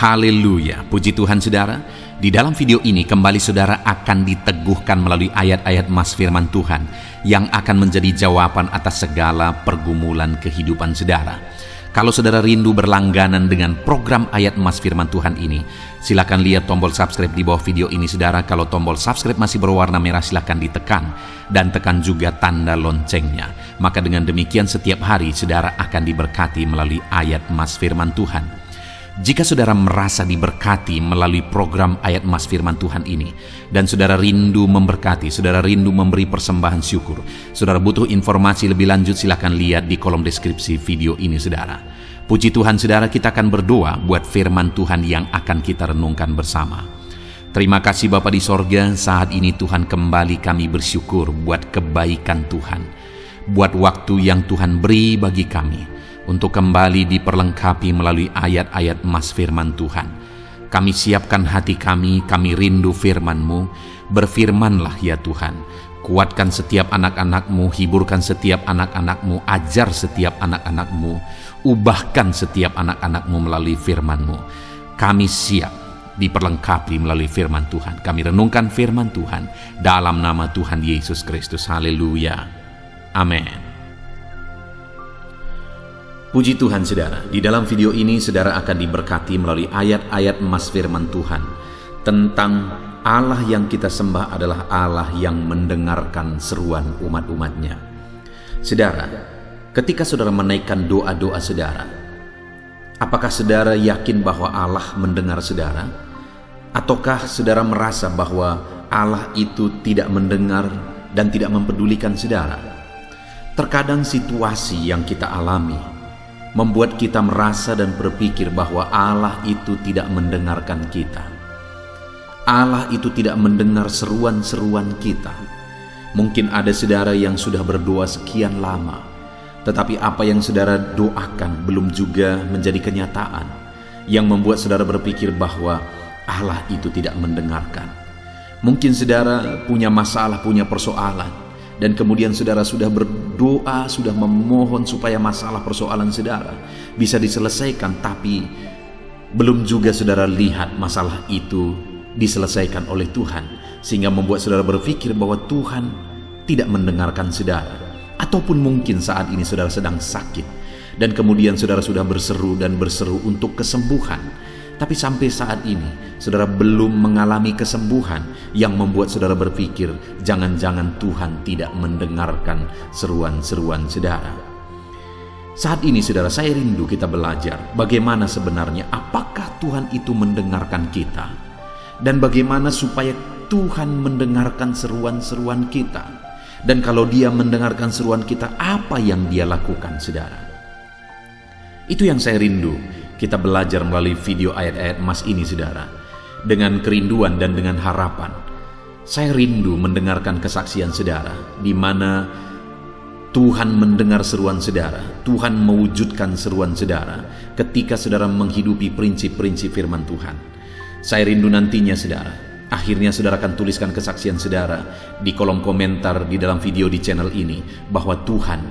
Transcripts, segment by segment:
Haleluya, puji Tuhan saudara. Di dalam video ini kembali saudara akan diteguhkan melalui ayat-ayat Mas firman Tuhan yang akan menjadi jawaban atas segala pergumulan kehidupan saudara. Kalau saudara rindu berlangganan dengan program ayat Mas firman Tuhan ini, silakan lihat tombol subscribe di bawah video ini saudara. Kalau tombol subscribe masih berwarna merah, silakan ditekan dan tekan juga tanda loncengnya. Maka dengan demikian setiap hari saudara akan diberkati melalui ayat Mas firman Tuhan. Jika saudara merasa diberkati melalui program ayat Mas firman Tuhan ini, dan saudara rindu memberkati, saudara rindu memberi persembahan syukur, saudara butuh informasi lebih lanjut, silakan lihat di kolom deskripsi video ini saudara. Puji Tuhan saudara, kita akan berdoa buat firman Tuhan yang akan kita renungkan bersama. Terima kasih Bapa di sorga, saat ini Tuhan kembali kami bersyukur buat kebaikan Tuhan, buat waktu yang Tuhan beri bagi kami untuk kembali diperlengkapi melalui ayat-ayat Mas firman Tuhan. Kami siapkan hati kami rindu firman-Mu. Berfirmanlah ya Tuhan. Kuatkan setiap anak-anak-Mu, hiburkan setiap anak-anak-Mu, ajar setiap anak-anak-Mu, ubahkan setiap anak-anak-Mu melalui firman-Mu. Kami siap diperlengkapi melalui firman Tuhan. Kami renungkan firman Tuhan dalam nama Tuhan Yesus Kristus. Haleluya. Amin. Puji Tuhan saudara, di dalam video ini saudara akan diberkati melalui ayat-ayat Mas firman Tuhan tentang Allah yang kita sembah adalah Allah yang mendengarkan seruan umat-umatnya. Saudara, ketika saudara menaikkan doa-doa saudara, apakah saudara yakin bahwa Allah mendengar saudara? Ataukah saudara merasa bahwa Allah itu tidak mendengar dan tidak mempedulikan saudara? Terkadang situasi yang kita alami membuat kita merasa dan berpikir bahwa Allah itu tidak mendengarkan kita. Allah itu tidak mendengar seruan-seruan kita. Mungkin ada saudara yang sudah berdoa sekian lama, tetapi apa yang saudara doakan belum juga menjadi kenyataan, yang membuat saudara berpikir bahwa Allah itu tidak mendengarkan. Mungkin saudara punya masalah, punya persoalan, dan kemudian saudara sudah berdoa, sudah memohon supaya masalah persoalan saudara bisa diselesaikan, tapi belum juga saudara lihat masalah itu diselesaikan oleh Tuhan, sehingga membuat saudara berpikir bahwa Tuhan tidak mendengarkan saudara. Ataupun mungkin saat ini saudara sedang sakit, dan kemudian saudara sudah berseru dan berseru untuk kesembuhan, tapi sampai saat ini saudara belum mengalami kesembuhan, yang membuat saudara berpikir jangan-jangan Tuhan tidak mendengarkan seruan-seruan saudara. Saat ini saudara, saya rindu kita belajar bagaimana sebenarnya apakah Tuhan itu mendengarkan kita, dan bagaimana supaya Tuhan mendengarkan seruan-seruan kita, dan kalau Dia mendengarkan seruan kita, apa yang Dia lakukan saudara. Itu yang saya rindu kita belajar melalui video ayat-ayat Mas ini saudara. Dengan kerinduan dan dengan harapan, saya rindu mendengarkan kesaksian saudara, di mana Tuhan mendengar seruan saudara, Tuhan mewujudkan seruan saudara ketika saudara menghidupi prinsip-prinsip firman Tuhan. Saya rindu nantinya saudara, akhirnya saudara akan tuliskan kesaksian saudara di kolom komentar di dalam video di channel ini, bahwa Tuhan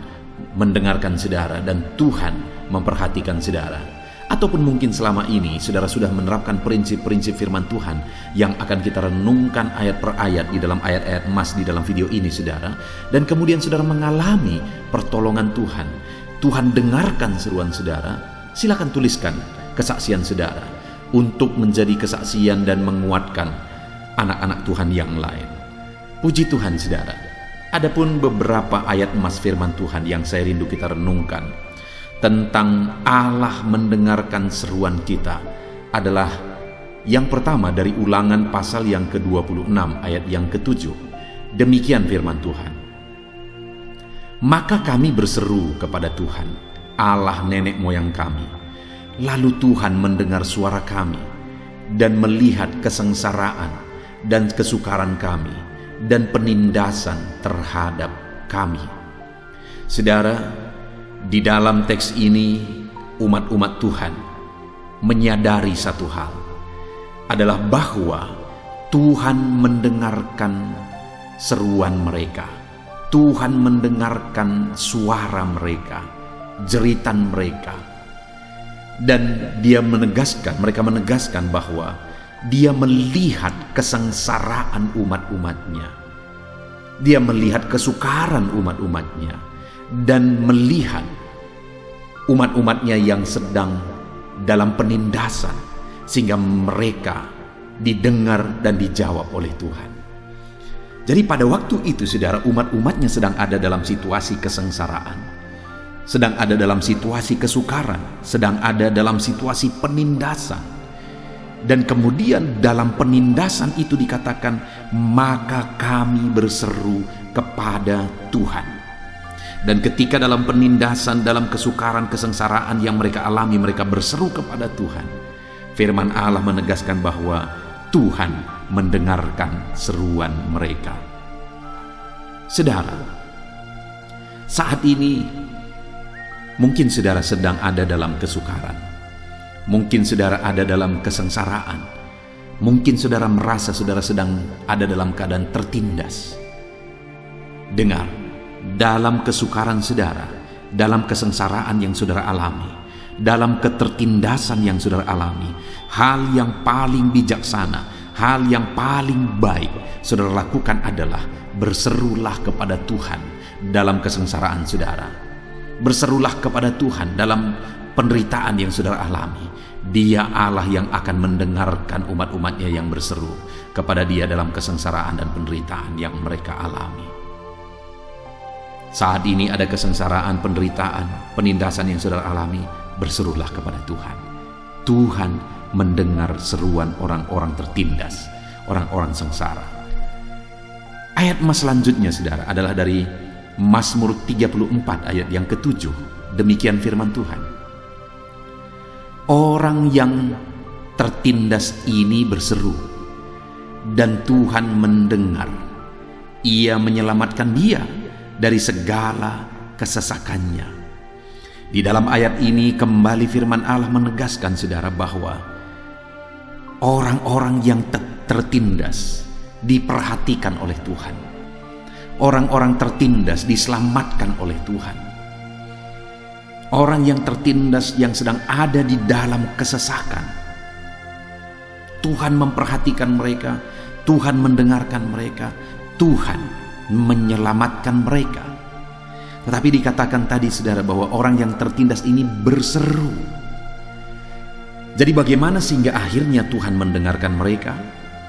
mendengarkan saudara dan Tuhan memperhatikan saudara. Ataupun mungkin selama ini saudara sudah menerapkan prinsip-prinsip firman Tuhan yang akan kita renungkan ayat per ayat di dalam ayat-ayat Mas di dalam video ini saudara, dan kemudian saudara mengalami pertolongan Tuhan. Tuhan dengarkan seruan saudara. Silakan tuliskan kesaksian saudara untuk menjadi kesaksian dan menguatkan anak-anak Tuhan yang lain. Puji Tuhan saudara. Adapun beberapa ayat Mas firman Tuhan yang saya rindu kita renungkan tentang Allah mendengarkan seruan kita adalah yang pertama dari Ulangan pasal yang ke-26 ayat yang ke-7. Demikian firman Tuhan. Maka kami berseru kepada Tuhan, Allah nenek moyang kami. Lalu Tuhan mendengar suara kami dan melihat kesengsaraan dan kesukaran kami dan penindasan terhadap kami. Saudara, di dalam teks ini umat-umat Tuhan menyadari satu hal, adalah bahwa Tuhan mendengarkan seruan mereka. Tuhan mendengarkan suara mereka, jeritan mereka. Dan mereka menegaskan bahwa dia melihat kesengsaraan umat-umatnya. Dia melihat kesukaran umat-umatnya dan melihat umat-umatnya yang sedang dalam penindasan, sehingga mereka didengar dan dijawab oleh Tuhan. Jadi pada waktu itu, saudara, umat-umatnya sedang ada dalam situasi kesengsaraan, sedang ada dalam situasi kesukaran, sedang ada dalam situasi penindasan. Dan kemudian dalam penindasan itu dikatakan, maka kami berseru kepada Tuhan. Dan ketika dalam penindasan, dalam kesukaran, kesengsaraan yang mereka alami, mereka berseru kepada Tuhan. Firman Allah menegaskan bahwa Tuhan mendengarkan seruan mereka. Saudara, saat ini mungkin saudara sedang ada dalam kesukaran. Mungkin saudara ada dalam kesengsaraan. Mungkin saudara merasa saudara sedang ada dalam keadaan tertindas. Dengar, dalam kesukaran saudara, dalam kesengsaraan yang saudara alami, dalam ketertindasan yang saudara alami, hal yang paling bijaksana, hal yang paling baik saudara lakukan adalah berserulah kepada Tuhan dalam kesengsaraan saudara. Berserulah kepada Tuhan dalam penderitaan yang saudara alami. Dia Allah yang akan mendengarkan umat-umatnya yang berseru kepada Dia dalam kesengsaraan dan penderitaan yang mereka alami. Saat ini ada kesengsaraan, penderitaan, penindasan yang saudara alami, berserulah kepada Tuhan. Tuhan mendengar seruan orang-orang tertindas, orang-orang sengsara. Ayat mas selanjutnya, saudara, adalah dari Mazmur 34 ayat yang ke-7. Demikian firman Tuhan. Orang yang tertindas ini berseru, dan Tuhan mendengar. Ia menyelamatkan dia dari segala kesesakannya. Di dalam ayat ini kembali firman Allah menegaskan, saudara, bahwa orang-orang yang tertindas diperhatikan oleh Tuhan. Orang-orang tertindas diselamatkan oleh Tuhan. Orang yang tertindas yang sedang ada di dalam kesesakan, Tuhan memperhatikan mereka, Tuhan mendengarkan mereka, Tuhan menyelamatkan mereka. Tetapi dikatakan tadi, saudara, bahwa orang yang tertindas ini berseru. Jadi bagaimana sehingga akhirnya Tuhan mendengarkan mereka?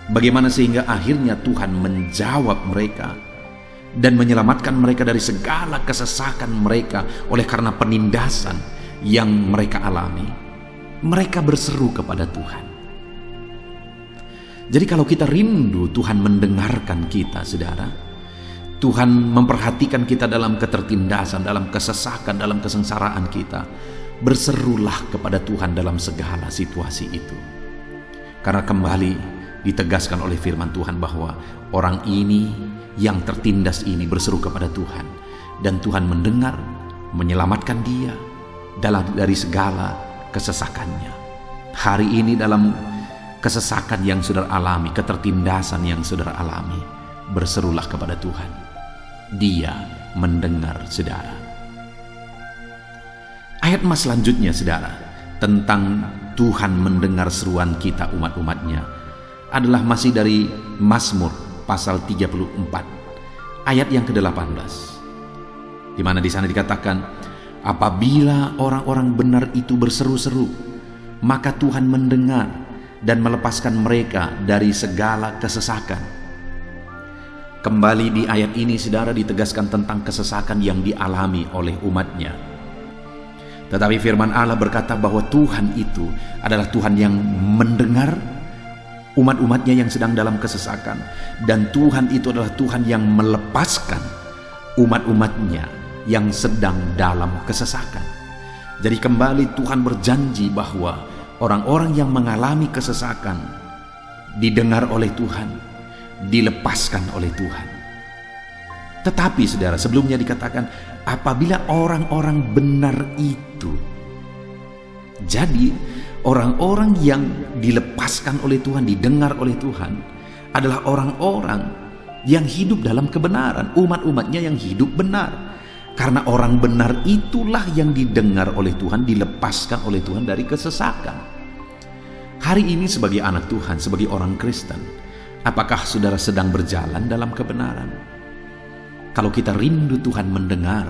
Bagaimana sehingga akhirnya Tuhan menjawab mereka dan menyelamatkan mereka dari segala kesesakan mereka oleh karena penindasan yang mereka alami? Mereka berseru kepada Tuhan. Jadi kalau kita rindu Tuhan mendengarkan kita, saudara, Tuhan memperhatikan kita dalam ketertindasan, dalam kesesakan, dalam kesengsaraan kita, berserulah kepada Tuhan dalam segala situasi itu. Karena kembali ditegaskan oleh firman Tuhan bahwa orang ini yang tertindas ini berseru kepada Tuhan, dan Tuhan mendengar, menyelamatkan dia dari segala kesesakannya. Hari ini dalam kesesakan yang saudara alami, ketertindasan yang saudara alami, berserulah kepada Tuhan. Dia mendengar, saudara. Ayat mas selanjutnya, saudara, tentang Tuhan mendengar seruan kita umat-umatnya adalah masih dari Mazmur pasal 34 ayat yang ke-18, di mana di sana dikatakan, apabila orang-orang benar itu berseru-seru, maka Tuhan mendengar dan melepaskan mereka dari segala kesesakan. Kembali di ayat ini, saudara, ditegaskan tentang kesesakan yang dialami oleh umatnya. Tetapi firman Allah berkata bahwa Tuhan itu adalah Tuhan yang mendengar umat-umatnya yang sedang dalam kesesakan, dan Tuhan itu adalah Tuhan yang melepaskan umat-umatnya yang sedang dalam kesesakan. Jadi kembali Tuhan berjanji bahwa orang-orang yang mengalami kesesakan didengar oleh Tuhan, dilepaskan oleh Tuhan. Tetapi saudara, sebelumnya dikatakan apabila orang-orang benar itu. Jadi orang-orang yang dilepaskan oleh Tuhan, didengar oleh Tuhan, adalah orang-orang yang hidup dalam kebenaran, umat-umatnya yang hidup benar. Karena orang benar itulah yang didengar oleh Tuhan, dilepaskan oleh Tuhan dari kesesakan. Hari ini sebagai anak Tuhan, sebagai orang Kristen, apakah saudara sedang berjalan dalam kebenaran? Kalau kita rindu Tuhan mendengar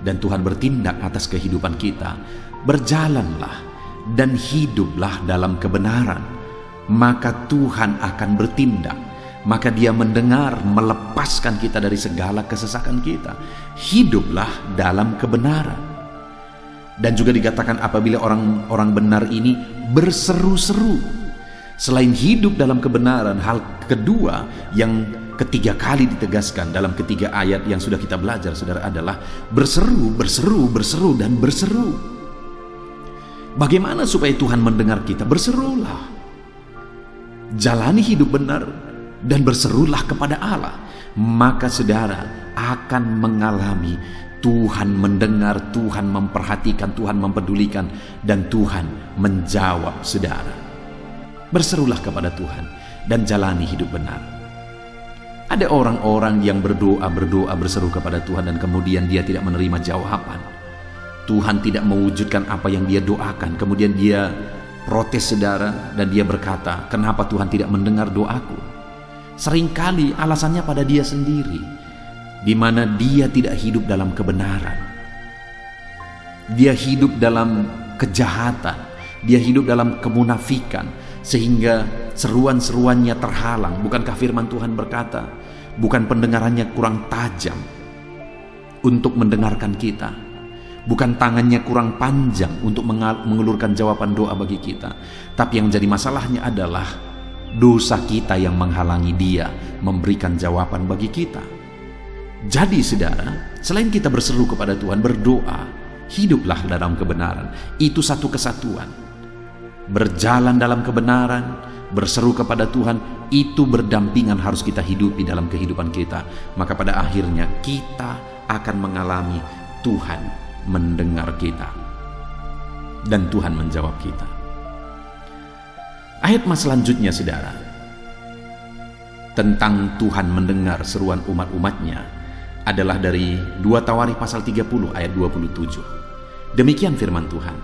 dan Tuhan bertindak atas kehidupan kita, berjalanlah dan hiduplah dalam kebenaran, maka Tuhan akan bertindak. Maka Dia mendengar, melepaskan kita dari segala kesesakan kita. Hiduplah dalam kebenaran. Dan juga dikatakan apabila orang benar ini berseru-seru. Selain hidup dalam kebenaran, hal kedua yang ketiga kali ditegaskan dalam ketiga ayat yang sudah kita belajar, saudara, adalah berseru, berseru, berseru, dan berseru. Bagaimana supaya Tuhan mendengar kita? Berserulah. Jalani hidup benar dan berserulah kepada Allah, maka saudara akan mengalami Tuhan mendengar, Tuhan memperhatikan, Tuhan mempedulikan, dan Tuhan menjawab saudara. Berserulah kepada Tuhan dan jalani hidup benar. Ada orang-orang yang berdoa, berseru kepada Tuhan dan kemudian dia tidak menerima jawaban. Tuhan tidak mewujudkan apa yang dia doakan. Kemudian dia protes saudara dan dia berkata, kenapa Tuhan tidak mendengar doaku? Seringkali alasannya pada dia sendiri, di mana dia tidak hidup dalam kebenaran. Dia hidup dalam kejahatan, dia hidup dalam kemunafikan, sehingga seruan-seruannya terhalang. Bukankah firman Tuhan berkata, bukan pendengarannya kurang tajam untuk mendengarkan kita, bukan tangannya kurang panjang untuk mengulurkan jawaban doa bagi kita, tapi yang jadi masalahnya adalah dosa kita yang menghalangi Dia memberikan jawaban bagi kita. Jadi saudara, selain kita berseru kepada Tuhan, berdoa, hiduplah dalam kebenaran. Itu satu kesatuan. Berjalan dalam kebenaran, berseru kepada Tuhan, itu berdampingan harus kita hidupi dalam kehidupan kita. Maka pada akhirnya kita akan mengalami Tuhan mendengar kita dan Tuhan menjawab kita. Ayat mas selanjutnya saudara, tentang Tuhan mendengar seruan umat-umatnya, adalah dari 2 Tawarikh pasal 30 ayat 27. Demikian firman Tuhan.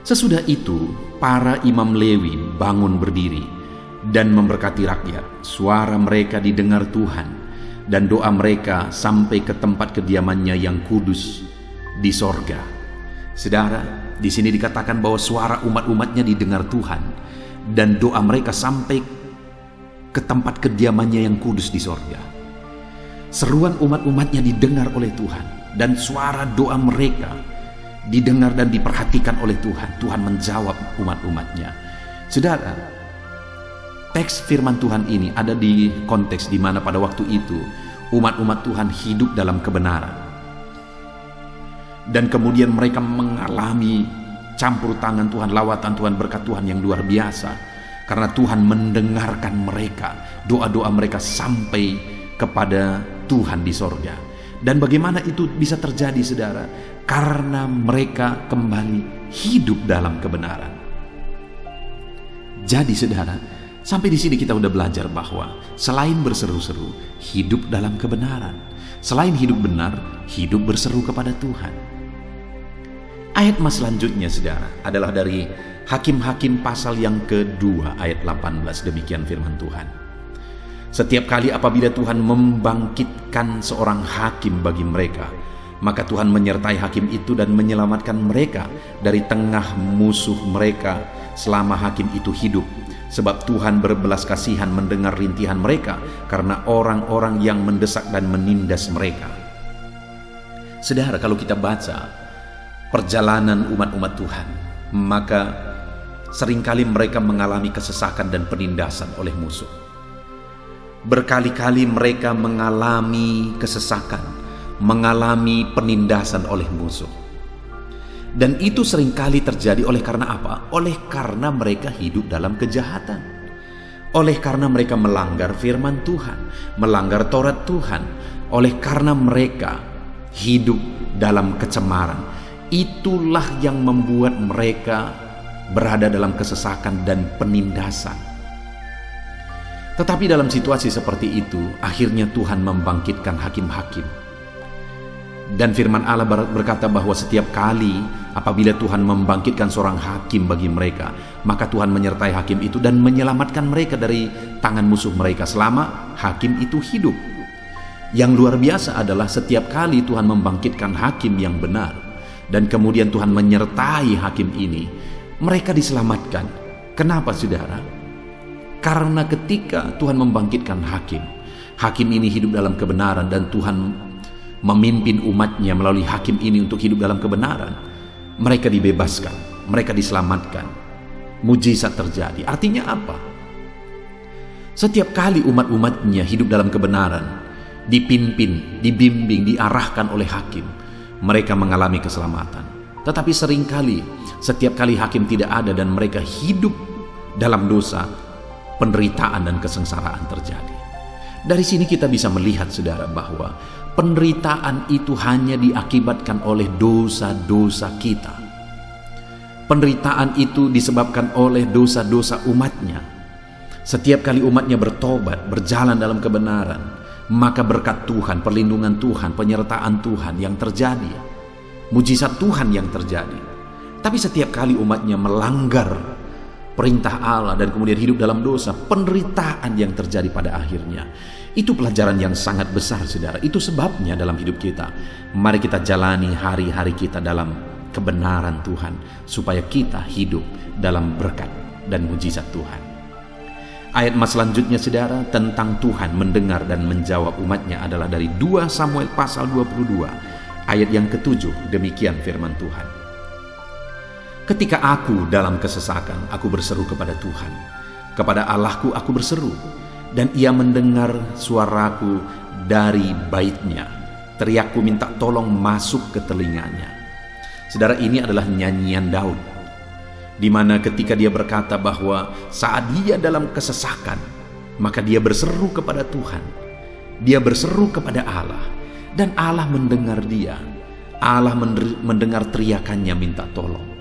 Sesudah itu para imam Lewi bangun berdiri dan memberkati rakyat. Suara mereka didengar Tuhan dan doa mereka sampai ke tempat kediamannya yang kudus di sorga. Saudara, di sini dikatakan bahwa suara umat-umatnya didengar Tuhan dan doa mereka sampai ke tempat kediamannya yang kudus di sorga. Seruan umat-umatnya didengar oleh Tuhan dan suara doa mereka didengar dan diperhatikan oleh Tuhan. Tuhan menjawab umat-umatnya. Saudara, teks firman Tuhan ini ada di konteks di mana pada waktu itu umat-umat Tuhan hidup dalam kebenaran. Dan kemudian mereka mengalami campur tangan Tuhan, lawatan Tuhan, berkat Tuhan yang luar biasa. Karena Tuhan mendengarkan mereka, doa-doa mereka sampai kepada Tuhan di sorga. Dan bagaimana itu bisa terjadi saudara? Karena mereka kembali hidup dalam kebenaran. Jadi saudara, sampai di sini kita udah belajar bahwa selain berseru-seru, hidup dalam kebenaran. Selain hidup benar, hidup berseru kepada Tuhan. Ayat mas selanjutnya saudara adalah dari Hakim-Hakim pasal yang kedua ayat 18. Demikian firman Tuhan. Setiap kali apabila Tuhan membangkitkan seorang hakim bagi mereka, maka Tuhan menyertai hakim itu dan menyelamatkan mereka dari tengah musuh mereka selama hakim itu hidup. Sebab Tuhan berbelas kasihan mendengar rintihan mereka karena orang-orang yang mendesak dan menindas mereka. Saudara, kalau kita baca perjalanan umat-umat Tuhan, maka seringkali mereka mengalami kesesakan dan penindasan oleh musuh. Berkali-kali mereka mengalami kesesakan, mengalami penindasan oleh musuh. Dan itu seringkali terjadi oleh karena apa? Oleh karena mereka hidup dalam kejahatan. Oleh karena mereka melanggar firman Tuhan, melanggar Taurat Tuhan. Oleh karena mereka hidup dalam kecemaran. Itulah yang membuat mereka berada dalam kesesakan dan penindasan. Tetapi dalam situasi seperti itu, akhirnya Tuhan membangkitkan hakim-hakim. Dan firman Allah berkata bahwa setiap kali apabila Tuhan membangkitkan seorang hakim bagi mereka, maka Tuhan menyertai hakim itu dan menyelamatkan mereka dari tangan musuh mereka selama hakim itu hidup. Yang luar biasa adalah setiap kali Tuhan membangkitkan hakim yang benar dan kemudian Tuhan menyertai hakim ini, mereka diselamatkan. Kenapa saudara? Karena ketika Tuhan membangkitkan hakim ini hidup dalam kebenaran dan Tuhan memimpin umatnya melalui hakim ini untuk hidup dalam kebenaran, mereka dibebaskan, mereka diselamatkan, mujizat terjadi. Artinya apa? Setiap kali umat-umatnya hidup dalam kebenaran, dipimpin, dibimbing, diarahkan oleh hakim, mereka mengalami keselamatan. Tetapi seringkali setiap kali hakim tidak ada dan mereka hidup dalam dosa, penderitaan dan kesengsaraan terjadi. Dari sini kita bisa melihat saudara bahwa penderitaan itu hanya diakibatkan oleh dosa-dosa kita. Penderitaan itu disebabkan oleh dosa-dosa umatnya. Setiap kali umatnya bertobat, berjalan dalam kebenaran, maka berkat Tuhan, perlindungan Tuhan, penyertaan Tuhan yang terjadi, mujizat Tuhan yang terjadi. Tapi setiap kali umatnya melanggar perintah Allah dan kemudian hidup dalam dosa, penderitaan yang terjadi pada akhirnya. Itu pelajaran yang sangat besar saudara. Itu sebabnya dalam hidup kita, mari kita jalani hari-hari kita dalam kebenaran Tuhan, supaya kita hidup dalam berkat dan mujizat Tuhan. Ayat mas selanjutnya saudara tentang Tuhan mendengar dan menjawab umatnya adalah dari 2 Samuel pasal 22 ayat yang ke-7. Demikian firman Tuhan. Ketika aku dalam kesesakan, aku berseru kepada Tuhan, kepada Allahku aku berseru, dan ia mendengar suaraku dari baitnya. Teriakku minta tolong masuk ke telinganya. Saudara, ini adalah nyanyian Daud, di mana ketika dia berkata bahwa saat dia dalam kesesakan, maka dia berseru kepada Tuhan, dia berseru kepada Allah, dan Allah mendengar dia. Allah mendengar teriakannya minta tolong.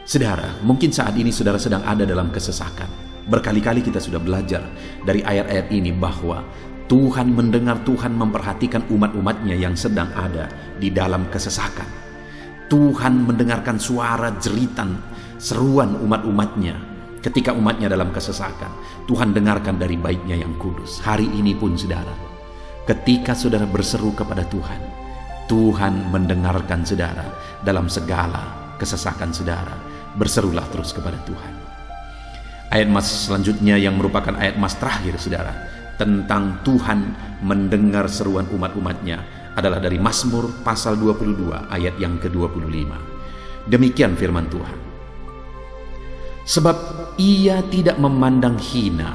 Saudara, mungkin saat ini saudara sedang ada dalam kesesakan. Berkali-kali kita sudah belajar dari ayat-ayat ini bahwa Tuhan mendengar, Tuhan memperhatikan umat-umatnya yang sedang ada di dalam kesesakan. Tuhan mendengarkan suara jeritan, seruan umat-umatnya ketika umatnya dalam kesesakan. Tuhan dengarkan dari baitnya yang kudus. Hari ini pun saudara, ketika saudara berseru kepada Tuhan, Tuhan mendengarkan saudara dalam segala kesesakan saudara. Berserulah terus kepada Tuhan. Ayat mas selanjutnya yang merupakan ayat mas terakhir saudara, tentang Tuhan mendengar seruan umat-umatnya adalah dari Mazmur pasal 22 ayat yang ke-25. Demikian firman Tuhan. Sebab ia tidak memandang hina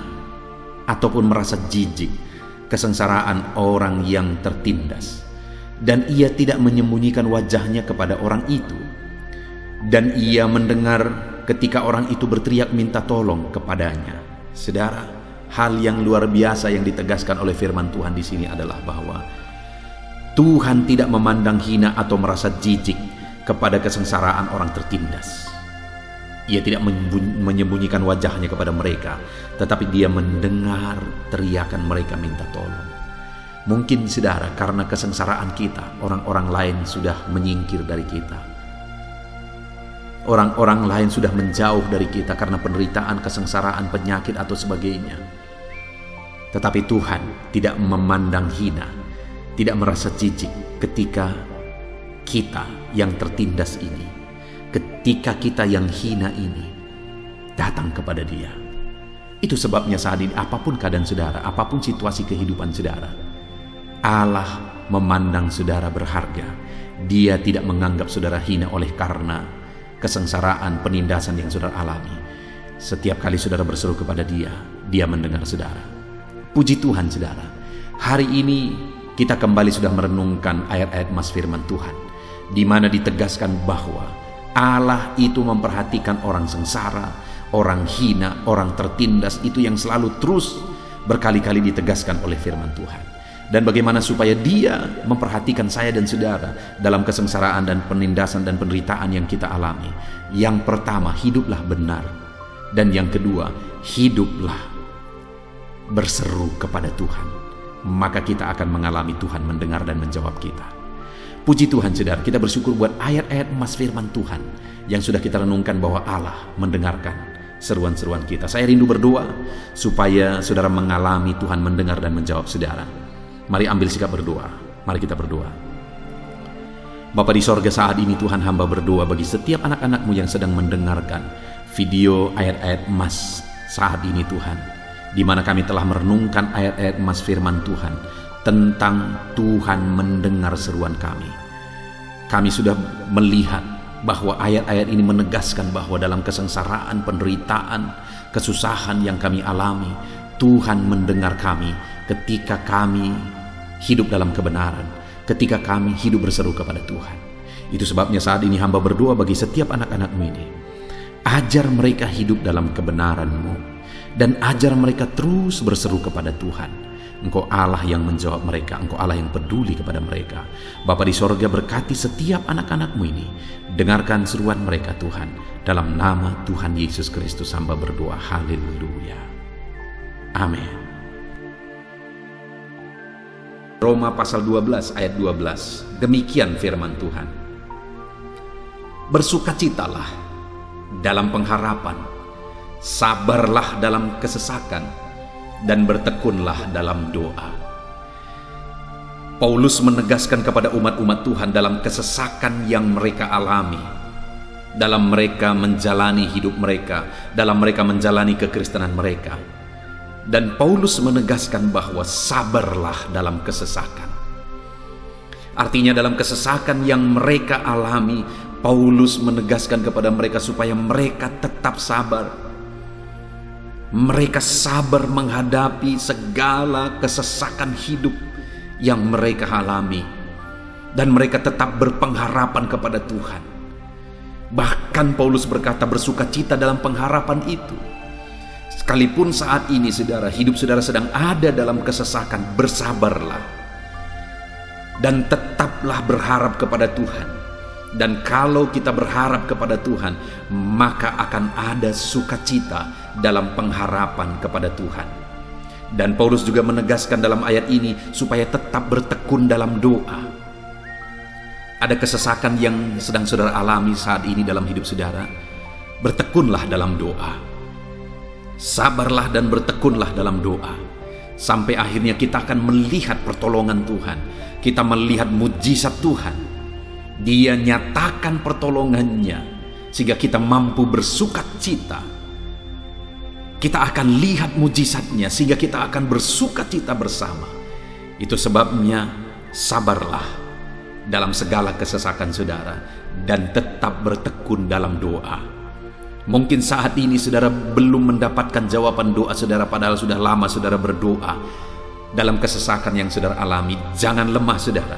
ataupun merasa jijik kesengsaraan orang yang tertindas, dan ia tidak menyembunyikan wajahnya kepada orang itu. Dan ia mendengar ketika orang itu berteriak minta tolong kepadanya. Saudara, hal yang luar biasa yang ditegaskan oleh firman Tuhan di sini adalah bahwa Tuhan tidak memandang hina atau merasa jijik kepada kesengsaraan orang tertindas. Ia tidak menyembunyikan wajahnya kepada mereka, tetapi dia mendengar teriakan mereka minta tolong. Mungkin saudara, karena kesengsaraan kita, orang-orang lain sudah menyingkir dari kita. Orang-orang lain sudah menjauh dari kita karena penderitaan, kesengsaraan, penyakit atau sebagainya. Tetapi Tuhan tidak memandang hina, tidak merasa jijik ketika kita yang tertindas ini, ketika kita yang hina ini datang kepada Dia. Itu sebabnya saat ini apapun keadaan saudara, apapun situasi kehidupan saudara, Allah memandang saudara berharga. Dia tidak menganggap saudara hina oleh karena kesengsaraan, penindasan yang saudara alami. Setiap kali saudara berseru kepada Dia, Dia mendengar saudara. Puji Tuhan saudara, hari ini kita kembali sudah merenungkan ayat-ayat mas firman Tuhan, di mana ditegaskan bahwa Allah itu memperhatikan orang sengsara, orang hina, orang tertindas. Itu yang selalu terus berkali-kali ditegaskan oleh firman Tuhan. Dan bagaimana supaya Dia memperhatikan saya dan saudara dalam kesengsaraan dan penindasan dan penderitaan yang kita alami. Yang pertama, hiduplah benar. Dan yang kedua, hiduplah berseru kepada Tuhan. maka kita akan mengalami Tuhan mendengar dan menjawab kita. Puji Tuhan saudara, kita bersyukur buat ayat-ayat emas firman Tuhan yang sudah kita renungkan bahwa Allah mendengarkan seruan-seruan kita. Saya rindu berdoa supaya saudara mengalami Tuhan mendengar dan menjawab saudara. Mari ambil sikap berdoa. Mari kita berdoa. Bapa di sorga, saat ini Tuhan, hamba berdoa bagi setiap anak-anak-Mu yang sedang mendengarkan video ayat-ayat emas saat ini Tuhan, di mana kami telah merenungkan ayat-ayat emas firman Tuhan tentang Tuhan mendengar seruan kami. Kami sudah melihat bahwa ayat-ayat ini menegaskan bahwa dalam kesengsaraan, penderitaan, kesusahan yang kami alami, Tuhan mendengar kami ketika kami hidup dalam kebenaran, ketika kami hidup berseru kepada Tuhan. Itu sebabnya saat ini hamba berdoa bagi setiap anak-anak-Mu ini. Ajar mereka hidup dalam kebenaran-Mu, dan ajar mereka terus berseru kepada Tuhan. Engkau Allah yang menjawab mereka, Engkau Allah yang peduli kepada mereka. Bapa di sorga, berkati setiap anak-anak-Mu ini. Dengarkan seruan mereka Tuhan. Dalam nama Tuhan Yesus Kristus hamba berdoa. Haleluya. Amin. Roma pasal 12 ayat 12. Demikian firman Tuhan. Bersukacitalah dalam pengharapan, sabarlah dalam kesesakan, dan bertekunlah dalam doa. Paulus menegaskan kepada umat-umat Tuhan dalam kesesakan yang mereka alami, dalam mereka menjalani hidup mereka, dalam mereka menjalani kekristenan mereka. Dan Paulus menegaskan bahwa sabarlah dalam kesesakan. Artinya dalam kesesakan yang mereka alami, Paulus menegaskan kepada mereka supaya mereka tetap sabar. Mereka sabar menghadapi segala kesesakan hidup yang mereka alami. Dan mereka tetap berpengharapan kepada Tuhan. Bahkan Paulus berkata bersukacita dalam pengharapan itu. Sekalipun saat ini saudara, hidup saudara sedang ada dalam kesesakan, bersabarlah. Dan tetaplah berharap kepada Tuhan. Dan kalau kita berharap kepada Tuhan, maka akan ada sukacita dalam pengharapan kepada Tuhan. Dan Paulus juga menegaskan dalam ayat ini supaya tetap bertekun dalam doa. Ada kesesakan yang sedang saudara alami saat ini dalam hidup saudara, bertekunlah dalam doa. Sabarlah dan bertekunlah dalam doa. Sampai akhirnya kita akan melihat pertolongan Tuhan. Kita melihat mujizat Tuhan. Dia nyatakan pertolongannya sehingga kita mampu bersukacita. Kita akan lihat mujizatnya sehingga kita akan bersukacita bersama. Itu sebabnya sabarlah dalam segala kesesakan saudara dan tetap bertekun dalam doa. Mungkin saat ini saudara belum mendapatkan jawaban doa saudara, padahal sudah lama saudara berdoa dalam kesesakan yang saudara alami. Jangan lemah saudara,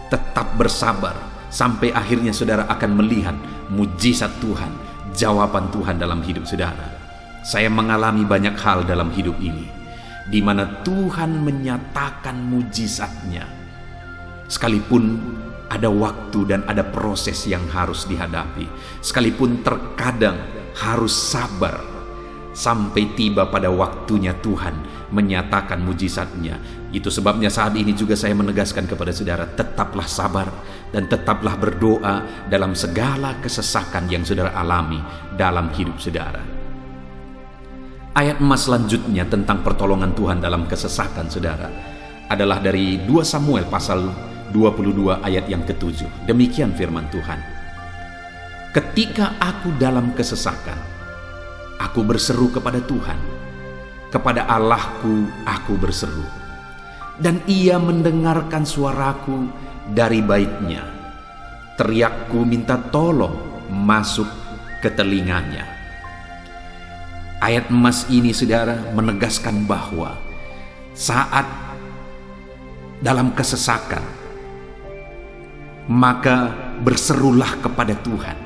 tetap bersabar sampai akhirnya saudara akan melihat mujizat Tuhan, jawaban Tuhan dalam hidup saudara. Saya mengalami banyak hal dalam hidup ini di mana Tuhan menyatakan mujizatnya, sekalipun ada waktu dan ada proses yang harus dihadapi, sekalipun terkadang harus sabar sampai tiba pada waktunya Tuhan menyatakan mujizatnya. Itu sebabnya saat ini juga saya menegaskan kepada saudara, tetaplah sabar dan tetaplah berdoa dalam segala kesesakan yang saudara alami dalam hidup saudara. Ayat emas selanjutnya tentang pertolongan Tuhan dalam kesesakan saudara adalah dari 2 Samuel pasal 22 ayat yang ke-7. Demikian firman Tuhan. Ketika aku dalam kesesakan, aku berseru kepada Tuhan. Kepada Allahku aku berseru. Dan Ia mendengarkan suaraku dari baitnya. Teriakku minta tolong masuk ke telinganya. Ayat emas ini saudara menegaskan bahwa saat dalam kesesakan, maka berserulah kepada Tuhan.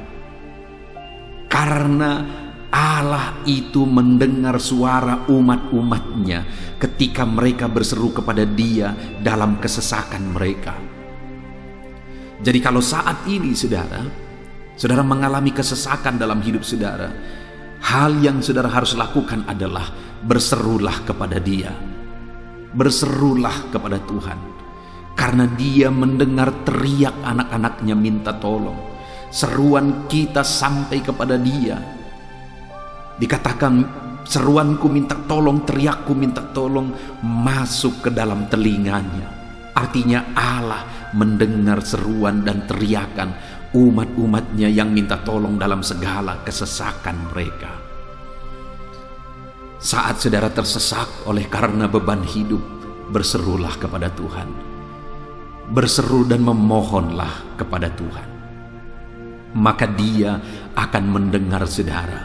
Karena Allah itu mendengar suara umat-umatnya ketika mereka berseru kepada Dia dalam kesesakan mereka. Jadi kalau saat ini saudara mengalami kesesakan dalam hidup saudara, hal yang saudara harus lakukan adalah berserulah kepada Dia. berserulah kepada Tuhan, karena Dia mendengar teriak anak-anaknya minta tolong. Seruan kita sampai kepada Dia. Dikatakan, seruanku minta tolong, teriakku minta tolong, masuk ke dalam telinganya. Artinya Allah mendengar seruan dan teriakan umat-umatnya yang minta tolong dalam segala kesesakan mereka. Saat saudara tersesak oleh karena beban hidup, berserulah kepada Tuhan. Berseru dan memohonlah kepada Tuhan. Maka Dia akan mendengar saudara.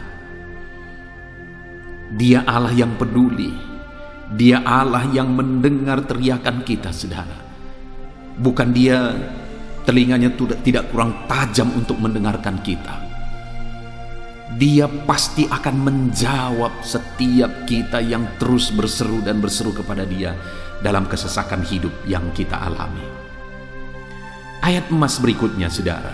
Dia Allah yang peduli. Dia Allah yang mendengar teriakan kita, saudara. Bukan Dia telinganya tidak kurang tajam untuk mendengarkan kita. Dia pasti akan menjawab setiap kita yang terus berseru dan berseru kepada Dia dalam kesesakan hidup yang kita alami. Ayat emas berikutnya, saudara,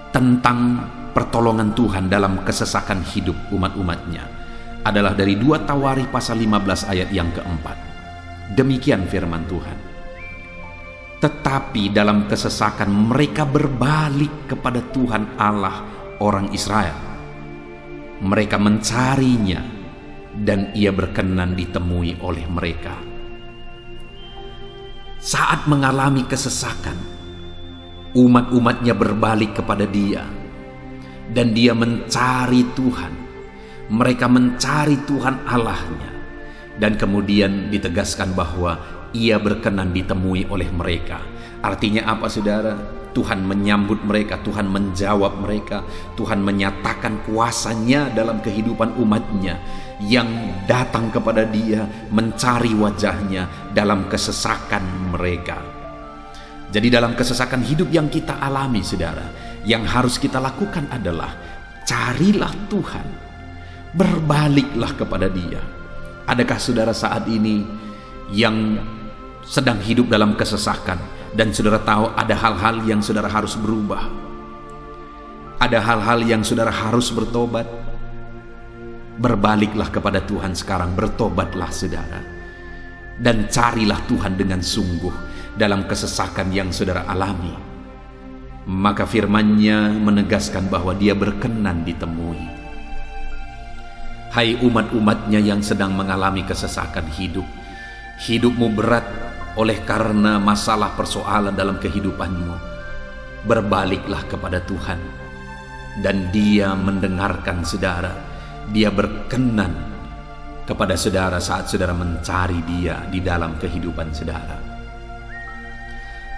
tentang pertolongan Tuhan dalam kesesakan hidup umat-umatnya adalah dari 2 Tawarikh pasal 15 ayat yang keempat. Demikian firman Tuhan. Tetapi dalam kesesakan mereka berbalik kepada Tuhan Allah orang Israel. Mereka mencarinya dan Ia berkenan ditemui oleh mereka. Saat mengalami kesesakan, umat-umatnya berbalik kepada Dia dan Dia mencari Tuhan. Mereka mencari Tuhan Allahnya, dan kemudian ditegaskan bahwa Ia berkenan ditemui oleh mereka. Artinya apa, saudara? Tuhan menyambut mereka, Tuhan menjawab mereka, Tuhan menyatakan kuasa-Nya dalam kehidupan umat-Nya yang datang kepada Dia, mencari wajah-Nya dalam kesesakan mereka. Jadi dalam kesesakan hidup yang kita alami, saudara, yang harus kita lakukan adalah carilah Tuhan, berbaliklah kepada Dia. Adakah saudara saat ini yang sedang hidup dalam kesesakan dan saudara tahu ada hal-hal yang saudara harus berubah, ada hal-hal yang saudara harus bertobat? Berbaliklah kepada Tuhan sekarang, bertobatlah saudara, dan carilah Tuhan dengan sungguh dalam kesesakan yang saudara alami. Maka firman-Nya menegaskan bahwa Dia berkenan ditemui. Hai umat-umat-Nya yang sedang mengalami kesesakan hidup, hidupmu berat oleh karena masalah persoalan dalam kehidupanmu, berbaliklah kepada Tuhan dan Dia mendengarkan saudara. Dia berkenan kepada saudara saat saudara mencari Dia di dalam kehidupan saudara.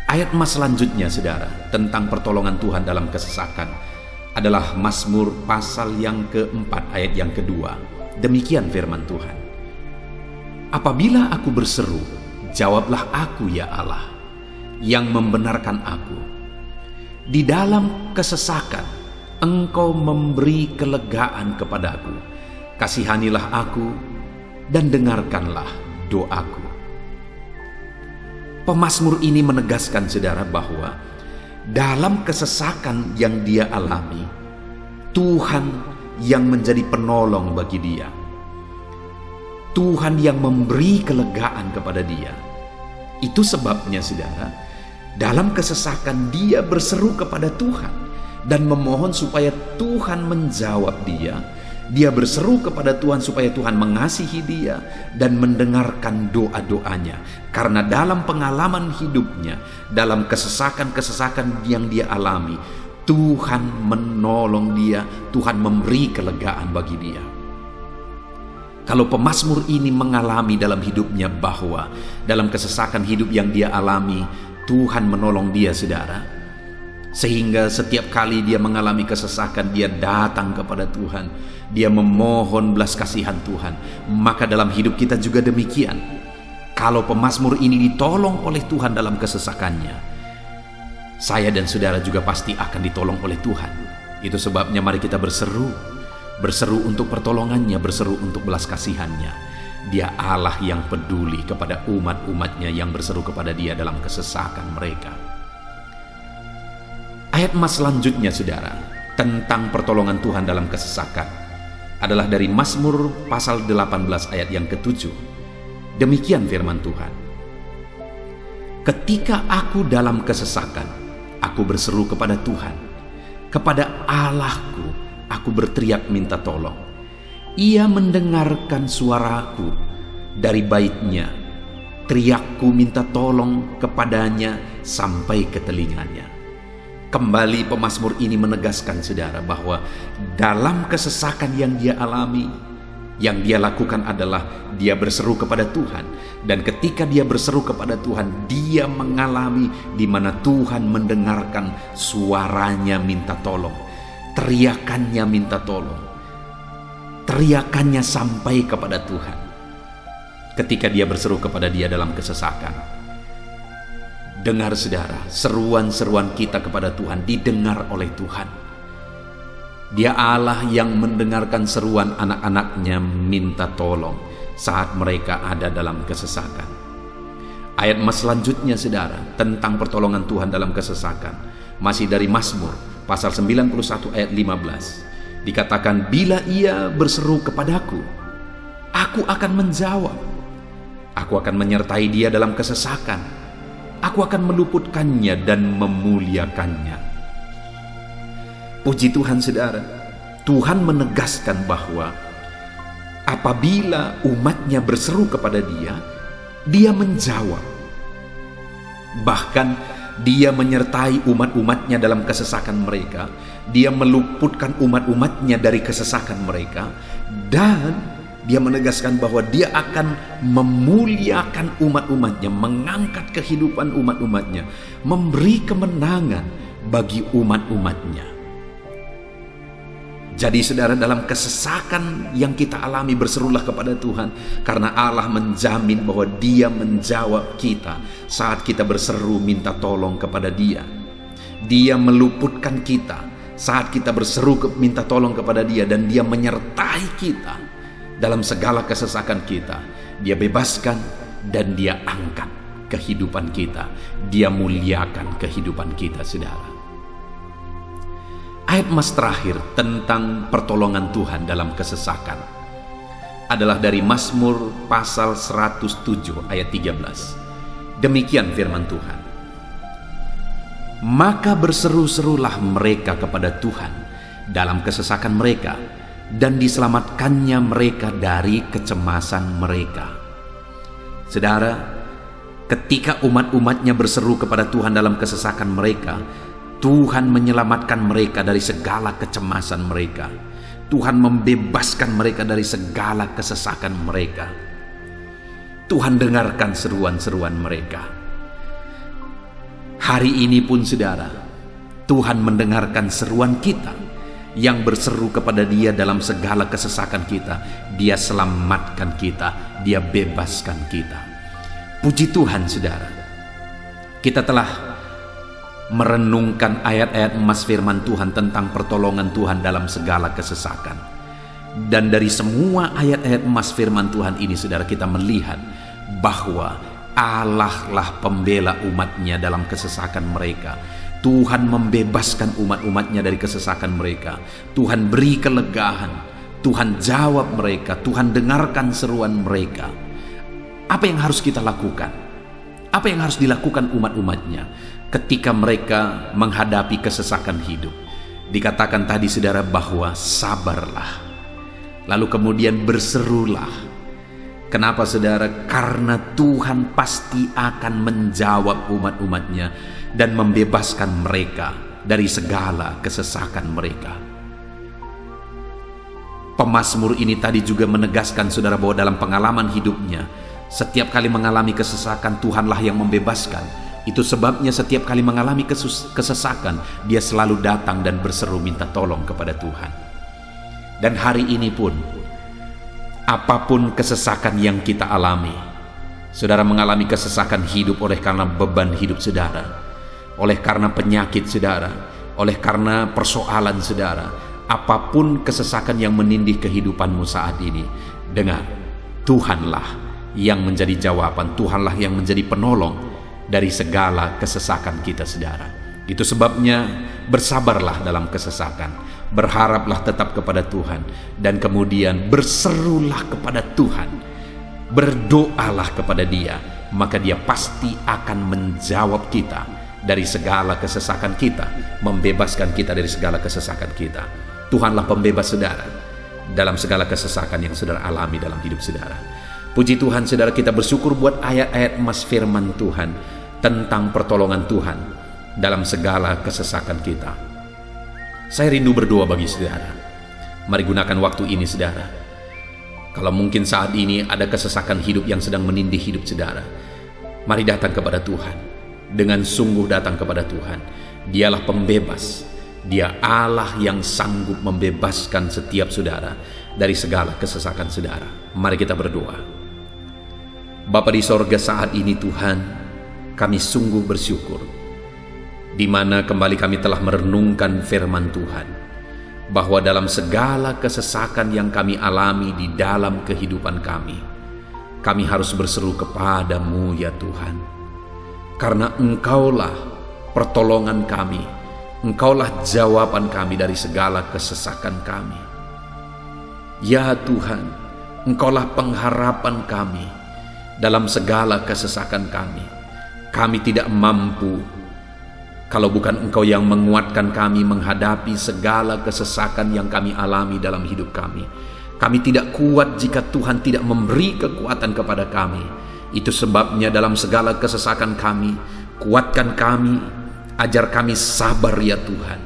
Ayat emas selanjutnya, saudara, tentang pertolongan Tuhan dalam kesesakan adalah Mazmur pasal yang keempat ayat yang kedua. Demikian firman Tuhan. Apabila aku berseru, jawablah aku ya Allah, yang membenarkan aku. Di dalam kesesakan, Engkau memberi kelegaan kepadaku. Kasihanilah aku dan dengarkanlah doaku. Pemazmur ini menegaskan saudara bahwa dalam kesesakan yang dia alami, Tuhan yang menjadi penolong bagi dia. Tuhan yang memberi kelegaan kepada dia. Itu sebabnya saudara, dalam kesesakan dia berseru kepada Tuhan dan memohon supaya Tuhan menjawab dia. Dia berseru kepada Tuhan supaya Tuhan mengasihi dia dan mendengarkan doa-doanya. Karena dalam pengalaman hidupnya, dalam kesesakan-kesesakan yang dia alami, Tuhan menolong dia, Tuhan memberi kelegaan bagi dia. Kalau pemazmur ini mengalami dalam hidupnya bahwa dalam kesesakan hidup yang dia alami, Tuhan menolong dia, saudara. Sehingga setiap kali dia mengalami kesesakan, dia datang kepada Tuhan, dia memohon belas kasihan Tuhan. Maka dalam hidup kita juga demikian. Kalau pemazmur ini ditolong oleh Tuhan dalam kesesakannya, saya dan saudara juga pasti akan ditolong oleh Tuhan. Itu sebabnya mari kita berseru untuk pertolongannya, berseru untuk belas kasihannya. Dia Allah yang peduli kepada umat-umatnya yang berseru kepada dia dalam kesesakan mereka. Ayat emas selanjutnya, saudara, tentang pertolongan Tuhan dalam kesesakan adalah dari Mazmur pasal 18 ayat yang ke-7. Demikian firman Tuhan. Ketika aku dalam kesesakan, aku berseru kepada Tuhan. Kepada Allahku, aku berteriak minta tolong. Ia mendengarkan suaraku dari baitnya. Teriakku minta tolong kepadanya sampai ke telinganya. Kembali pemazmur ini menegaskan saudara bahwa dalam kesesakan yang dia alami, yang dia lakukan adalah dia berseru kepada Tuhan. Dan ketika dia berseru kepada Tuhan, dia mengalami di mana Tuhan mendengarkan suaranya minta tolong. Teriakannya minta tolong. Teriakannya sampai kepada Tuhan. Ketika dia berseru kepada dia dalam kesesakan. Dengar saudara, seruan-seruan kita kepada Tuhan didengar oleh Tuhan. Dia Allah yang mendengarkan seruan anak-anaknya minta tolong saat mereka ada dalam kesesakan. Ayat selanjutnya saudara, tentang pertolongan Tuhan dalam kesesakan, masih dari Mazmur pasal 91 ayat 15. Dikatakan, bila ia berseru kepadaku, aku akan menjawab. Aku akan menyertai dia dalam kesesakan. Aku akan meluputkannya dan memuliakannya. Puji Tuhan saudara, Tuhan menegaskan bahwa apabila umatnya berseru kepada dia, dia menjawab. Bahkan dia menyertai umat-umatnya dalam kesesakan mereka. Dia meluputkan umat-umatnya dari kesesakan mereka. Dan dia menegaskan bahwa dia akan memuliakan umat-umatnya, mengangkat kehidupan umat-umatnya, memberi kemenangan bagi umat-umatnya. Jadi saudara, dalam kesesakan yang kita alami, berserulah kepada Tuhan, karena Allah menjamin bahwa dia menjawab kita saat kita berseru minta tolong kepada dia. Dia meluputkan kita saat kita berseru minta tolong kepada dia, dan dia menyertai kita dalam segala kesesakan kita. Dia bebaskan dan dia angkat kehidupan kita. Dia muliakan kehidupan kita saudara. Ayat terakhir tentang pertolongan Tuhan dalam kesesakan adalah dari Mazmur pasal 107 ayat 13. Demikian firman Tuhan. Maka berseru-serulah mereka kepada Tuhan dalam kesesakan mereka, dan diselamatkannya mereka dari kecemasan mereka. Saudara, ketika umat-umatnya berseru kepada Tuhan dalam kesesakan mereka, Tuhan menyelamatkan mereka dari segala kecemasan mereka. Tuhan membebaskan mereka dari segala kesesakan mereka. Tuhan dengarkan seruan-seruan mereka. Hari ini pun saudara, Tuhan mendengarkan seruan kita yang berseru kepada dia dalam segala kesesakan kita. Dia selamatkan kita, dia bebaskan kita. Puji Tuhan saudara, kita telah merenungkan ayat-ayat emas firman Tuhan tentang pertolongan Tuhan dalam segala kesesakan. Dan dari semua ayat-ayat emas firman Tuhan ini saudara, kita melihat bahwa Allah lah pembela umatnya dalam kesesakan mereka. Tuhan membebaskan umat-umatnya dari kesesakan mereka. Tuhan beri kelegaan. Tuhan jawab mereka. Tuhan dengarkan seruan mereka. Apa yang harus kita lakukan? Apa yang harus dilakukan umat-umatnya ketika mereka menghadapi kesesakan hidup? Dikatakan tadi saudara bahwa sabarlah. Lalu kemudian berserulah. Kenapa saudara? Karena Tuhan pasti akan menjawab umat-umatnya dan membebaskan mereka dari segala kesesakan mereka. Pemazmur ini tadi juga menegaskan saudara bahwa dalam pengalaman hidupnya, setiap kali mengalami kesesakan, Tuhanlah yang membebaskan. Itu sebabnya setiap kali mengalami kesesakan, dia selalu datang dan berseru minta tolong kepada Tuhan. Dan hari ini pun, apapun kesesakan yang kita alami, saudara mengalami kesesakan hidup oleh karena beban hidup saudara, oleh karena penyakit saudara, oleh karena persoalan saudara, apapun kesesakan yang menindih kehidupanmu saat ini, dengar, Tuhanlah yang menjadi jawaban, Tuhanlah yang menjadi penolong dari segala kesesakan kita saudara. Itu sebabnya bersabarlah dalam kesesakan, berharaplah tetap kepada Tuhan, dan kemudian berserulah kepada Tuhan. Berdoalah kepada Dia, maka Dia pasti akan menjawab kita dari segala kesesakan kita, membebaskan kita dari segala kesesakan kita. Tuhanlah pembebas saudara dalam segala kesesakan yang saudara alami dalam hidup saudara. Puji Tuhan saudara, kita bersyukur buat ayat-ayat emas firman Tuhan tentang pertolongan Tuhan dalam segala kesesakan kita. Saya rindu berdoa bagi saudara. Mari gunakan waktu ini saudara. Kalau mungkin saat ini ada kesesakan hidup yang sedang menindih hidup saudara, mari datang kepada Tuhan. Dengan sungguh datang kepada Tuhan. Dialah pembebas. Dia Allah yang sanggup membebaskan setiap saudara dari segala kesesakan saudara. Mari kita berdoa. Bapa di sorga, saat ini Tuhan, kami sungguh bersyukur di mana kembali kami telah merenungkan firman Tuhan, bahwa dalam segala kesesakan yang kami alami di dalam kehidupan kami harus berseru kepadamu ya Tuhan. Karena Engkaulah pertolongan kami, Engkaulah jawaban kami dari segala kesesakan kami. Ya Tuhan, Engkaulah pengharapan kami dalam segala kesesakan kami. Kami tidak mampu kalau bukan Engkau yang menguatkan kami menghadapi segala kesesakan yang kami alami dalam hidup kami. Kami tidak kuat jika Tuhan tidak memberi kekuatan kepada kami. Itu sebabnya dalam segala kesesakan kami, kuatkan kami, ajar kami sabar ya Tuhan,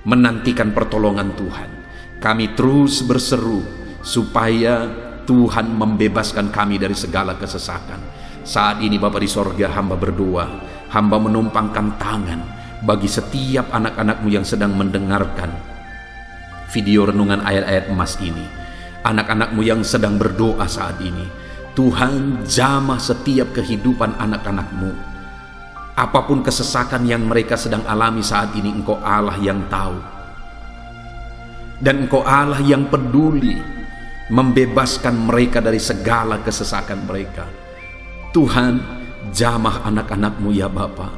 menantikan pertolongan Tuhan. Kami terus berseru supaya Tuhan membebaskan kami dari segala kesesakan. Saat ini Bapa di sorga, hamba berdoa, hamba menumpangkan tangan bagi setiap anak-anak-Mu yang sedang mendengarkan video renungan ayat-ayat emas ini. Anak-anak-Mu yang sedang berdoa saat ini, Tuhan jamah setiap kehidupan anak-anak-Mu. Apapun kesesakan yang mereka sedang alami saat ini, Engkau Allah yang tahu. Dan Engkau Allah yang peduli membebaskan mereka dari segala kesesakan mereka. Tuhan, jamah anak-anak-Mu ya Bapa.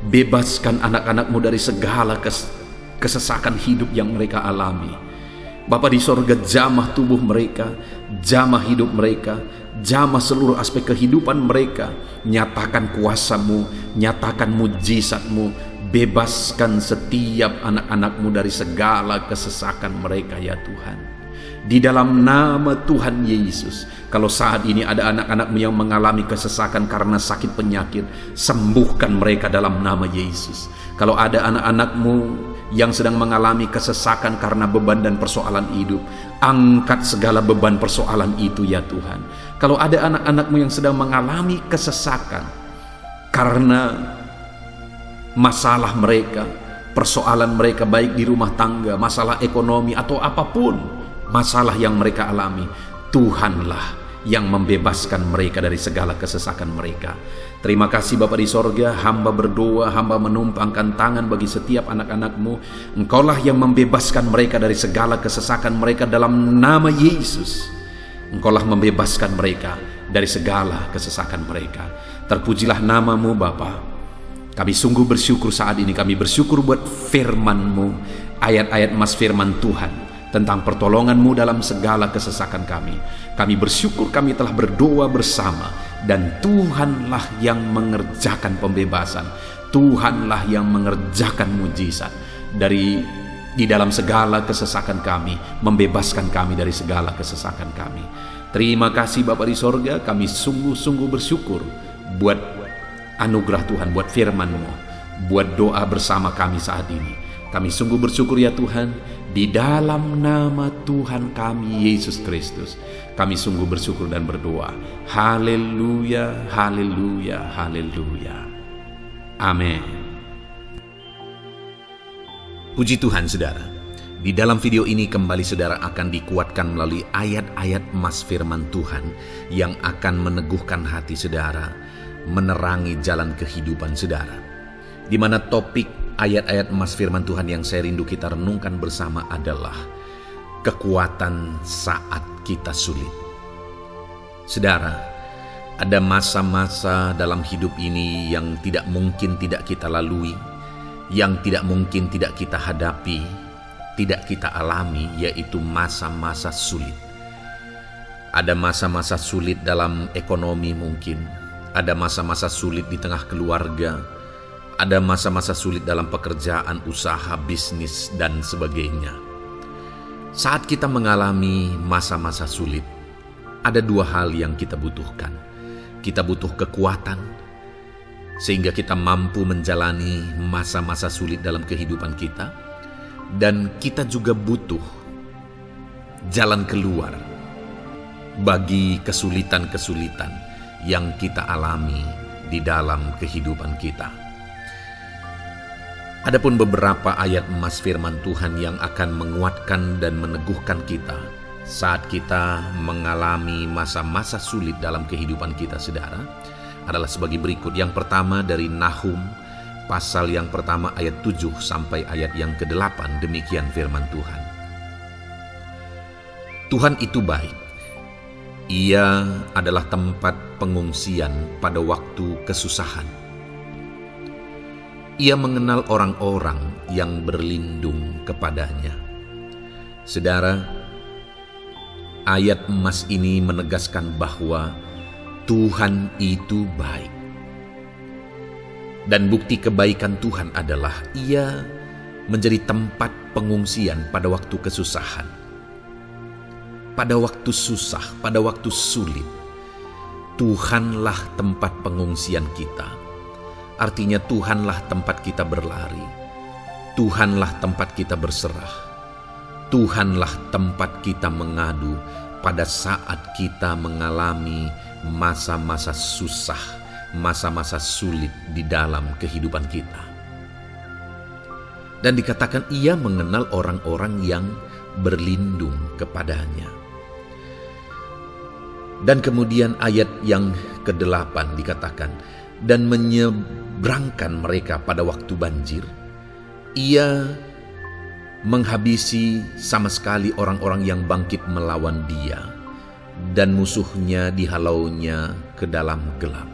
Bebaskan anak-anak-Mu dari segala kesesakan hidup yang mereka alami. Bapa di sorga, jamah tubuh mereka, jamah hidup mereka, jamah seluruh aspek kehidupan mereka. Nyatakan kuasa-Mu, nyatakan mujizat-Mu. Bebaskan setiap anak-anak-Mu dari segala kesesakan mereka ya Tuhan. Di dalam nama Tuhan Yesus, kalau saat ini ada anak-anak-Mu yang mengalami kesesakan karena sakit penyakit, sembuhkan mereka dalam nama Yesus. Kalau ada anak-anak-Mu yang sedang mengalami kesesakan karena beban dan persoalan hidup, angkat segala beban persoalan itu ya Tuhan. Kalau ada anak-anak-Mu yang sedang mengalami kesesakan karena masalah mereka, persoalan mereka baik di rumah tangga, masalah ekonomi atau apapun masalah yang mereka alami, Tuhanlah yang membebaskan mereka dari segala kesesakan mereka. Terima kasih Bapa di sorga, hamba berdoa, hamba menumpangkan tangan bagi setiap anak-anak-Mu. Engkaulah yang membebaskan mereka dari segala kesesakan mereka dalam nama Yesus. Engkaulah membebaskan mereka dari segala kesesakan mereka. Terpujilah nama-Mu Bapa. Kami sungguh bersyukur saat ini, kami bersyukur buat firman-Mu, ayat-ayat emas firman Tuhan tentang pertolongan-Mu dalam segala kesesakan kami. Kami bersyukur kami telah berdoa bersama, dan Tuhanlah yang mengerjakan pembebasan. Tuhanlah yang mengerjakan mujizat di dalam segala kesesakan kami, membebaskan kami dari segala kesesakan kami. Terima kasih Bapa di sorga, kami sungguh-sungguh bersyukur buat anugerah Tuhan, buat firman-Mu, buat doa bersama kami saat ini. Kami sungguh bersyukur ya Tuhan, di dalam nama Tuhan kami Yesus Kristus, kami sungguh bersyukur dan berdoa. Haleluya, haleluya, haleluya. Amin. Puji Tuhan saudara, di dalam video ini kembali saudara akan dikuatkan melalui ayat-ayat emas firman Tuhan yang akan meneguhkan hati saudara, menerangi jalan kehidupan saudara. Di mana topik ayat-ayat emas firman Tuhan yang saya rindu kita renungkan bersama adalah kekuatan saat kita sulit. Saudara, ada masa-masa dalam hidup ini yang tidak mungkin tidak kita lalui, yang tidak mungkin tidak kita hadapi, tidak kita alami, yaitu masa-masa sulit. Ada masa-masa sulit dalam ekonomi mungkin, ada masa-masa sulit di tengah keluarga, ada masa-masa sulit dalam pekerjaan, usaha, bisnis, dan sebagainya. Saat kita mengalami masa-masa sulit, ada dua hal yang kita butuhkan. Kita butuh kekuatan, sehingga kita mampu menjalani masa-masa sulit dalam kehidupan kita. Dan kita juga butuh jalan keluar bagi kesulitan-kesulitan yang kita alami di dalam kehidupan kita. Adapun beberapa ayat emas firman Tuhan yang akan menguatkan dan meneguhkan kita saat kita mengalami masa-masa sulit dalam kehidupan kita, saudara, adalah sebagai berikut. Yang pertama dari Nahum pasal yang pertama ayat 7 sampai ayat yang ke-8. Demikian firman Tuhan. Tuhan itu baik. Ia adalah tempat pengungsian pada waktu kesusahan. Ia mengenal orang-orang yang berlindung kepadanya. Saudara, ayat emas ini menegaskan bahwa Tuhan itu baik. Dan bukti kebaikan Tuhan adalah Ia menjadi tempat pengungsian pada waktu kesusahan. Pada waktu susah, pada waktu sulit, Tuhanlah tempat pengungsian kita. Artinya Tuhanlah tempat kita berlari. Tuhanlah tempat kita berserah. Tuhanlah tempat kita mengadu pada saat kita mengalami masa-masa susah, masa-masa sulit di dalam kehidupan kita. Dan dikatakan Ia mengenal orang-orang yang berlindung kepadanya. Dan kemudian ayat yang ke-8 dikatakan, dan menyeberangkan mereka pada waktu banjir. Ia menghabisi sama sekali orang-orang yang bangkit melawan Dia, dan musuhnya dihalaunya ke dalam gelap.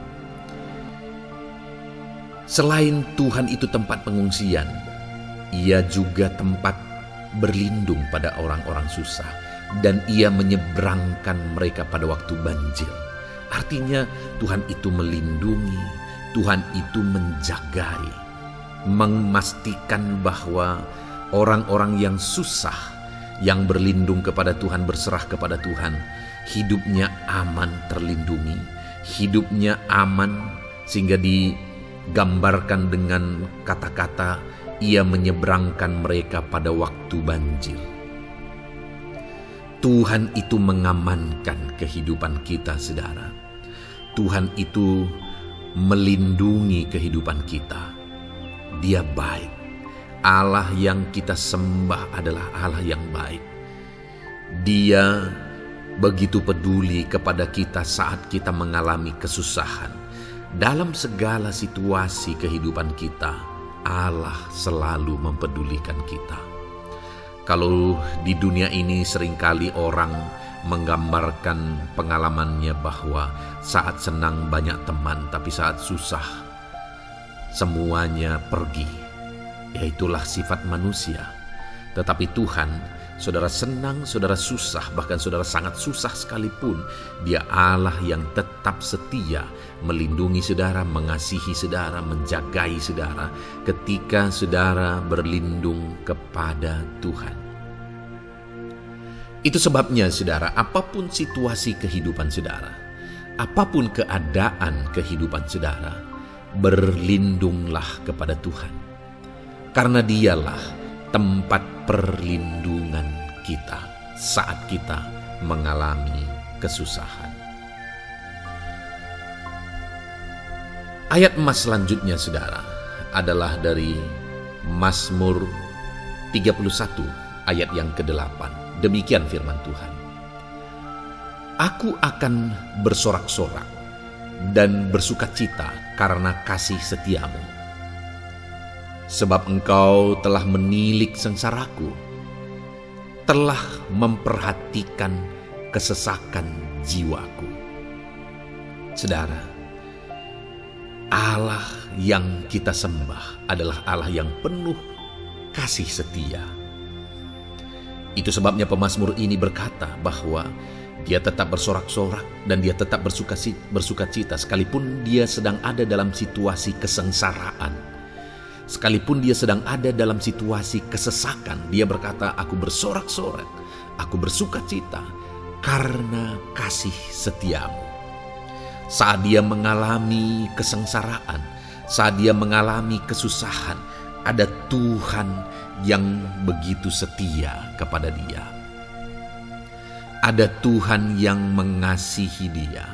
Selain Tuhan itu tempat pengungsian, Ia juga tempat berlindung pada orang-orang susah, dan Ia menyeberangkan mereka pada waktu banjir. Artinya Tuhan itu melindungi, Tuhan itu menjagai, memastikan bahwa orang-orang yang susah, yang berlindung kepada Tuhan, berserah kepada Tuhan, hidupnya aman, terlindungi, hidupnya aman, sehingga digambarkan dengan kata-kata Ia menyeberangkan mereka pada waktu banjir. Tuhan itu mengamankan kehidupan kita, saudara. Tuhan itu melindungi kehidupan kita. Dia baik. Allah yang kita sembah adalah Allah yang baik. Dia begitu peduli kepada kita saat kita mengalami kesusahan. Dalam segala situasi kehidupan kita, Allah selalu mempedulikan kita. Kalau di dunia ini seringkali orang menggambarkan pengalamannya bahwa saat senang banyak teman, tapi saat susah semuanya pergi. Ya, itulah sifat manusia. Tetapi Tuhan, saudara senang, saudara susah, bahkan saudara sangat susah sekalipun, Dia Allah yang tetap setia melindungi saudara, mengasihi saudara, menjagai saudara ketika saudara berlindung kepada Tuhan. Itu sebabnya saudara, apapun situasi kehidupan saudara, apapun keadaan kehidupan saudara, berlindunglah kepada Tuhan. Karena Dialah tempat perlindungan kita saat kita mengalami kesusahan. Ayat emas selanjutnya saudara adalah dari Mazmur 31 ayat yang ke-8. Demikian firman Tuhan. Aku akan bersorak-sorak dan bersukacita karena kasih setiamu. Sebab Engkau telah menilik sengsaraku, telah memperhatikan kesesakan jiwaku. Saudara, Allah yang kita sembah adalah Allah yang penuh kasih setia. Itu sebabnya pemazmur ini berkata bahwa Dia tetap bersorak-sorak dan dia tetap bersuka cita sekalipun dia sedang ada dalam situasi kesengsaraan. Sekalipun dia sedang ada dalam situasi kesesakan, dia berkata, aku bersorak-sorak, aku bersuka cita karena kasih setiamu. Saat dia mengalami kesengsaraan, saat dia mengalami kesusahan, ada Tuhan yang begitu setia kepada dia. Ada Tuhan yang mengasihi dia.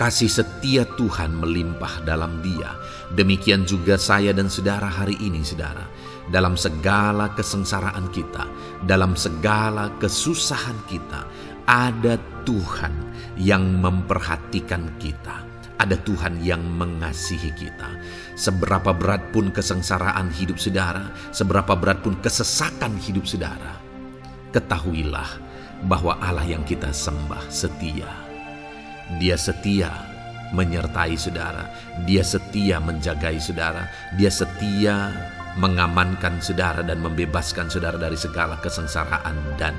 Kasih setia Tuhan melimpah dalam dia. Demikian juga saya dan saudara hari ini, saudara. Dalam segala kesengsaraan kita, dalam segala kesusahan kita, ada Tuhan yang memperhatikan kita. Ada Tuhan yang mengasihi kita. Seberapa berat pun kesengsaraan hidup saudara, seberapa berat pun kesesakan hidup saudara, ketahuilah bahwa Allah yang kita sembah setia. Dia setia menyertai saudara. Dia setia menjagai saudara. Dia setia mengamankan saudara dan membebaskan saudara dari segala kesengsaraan dan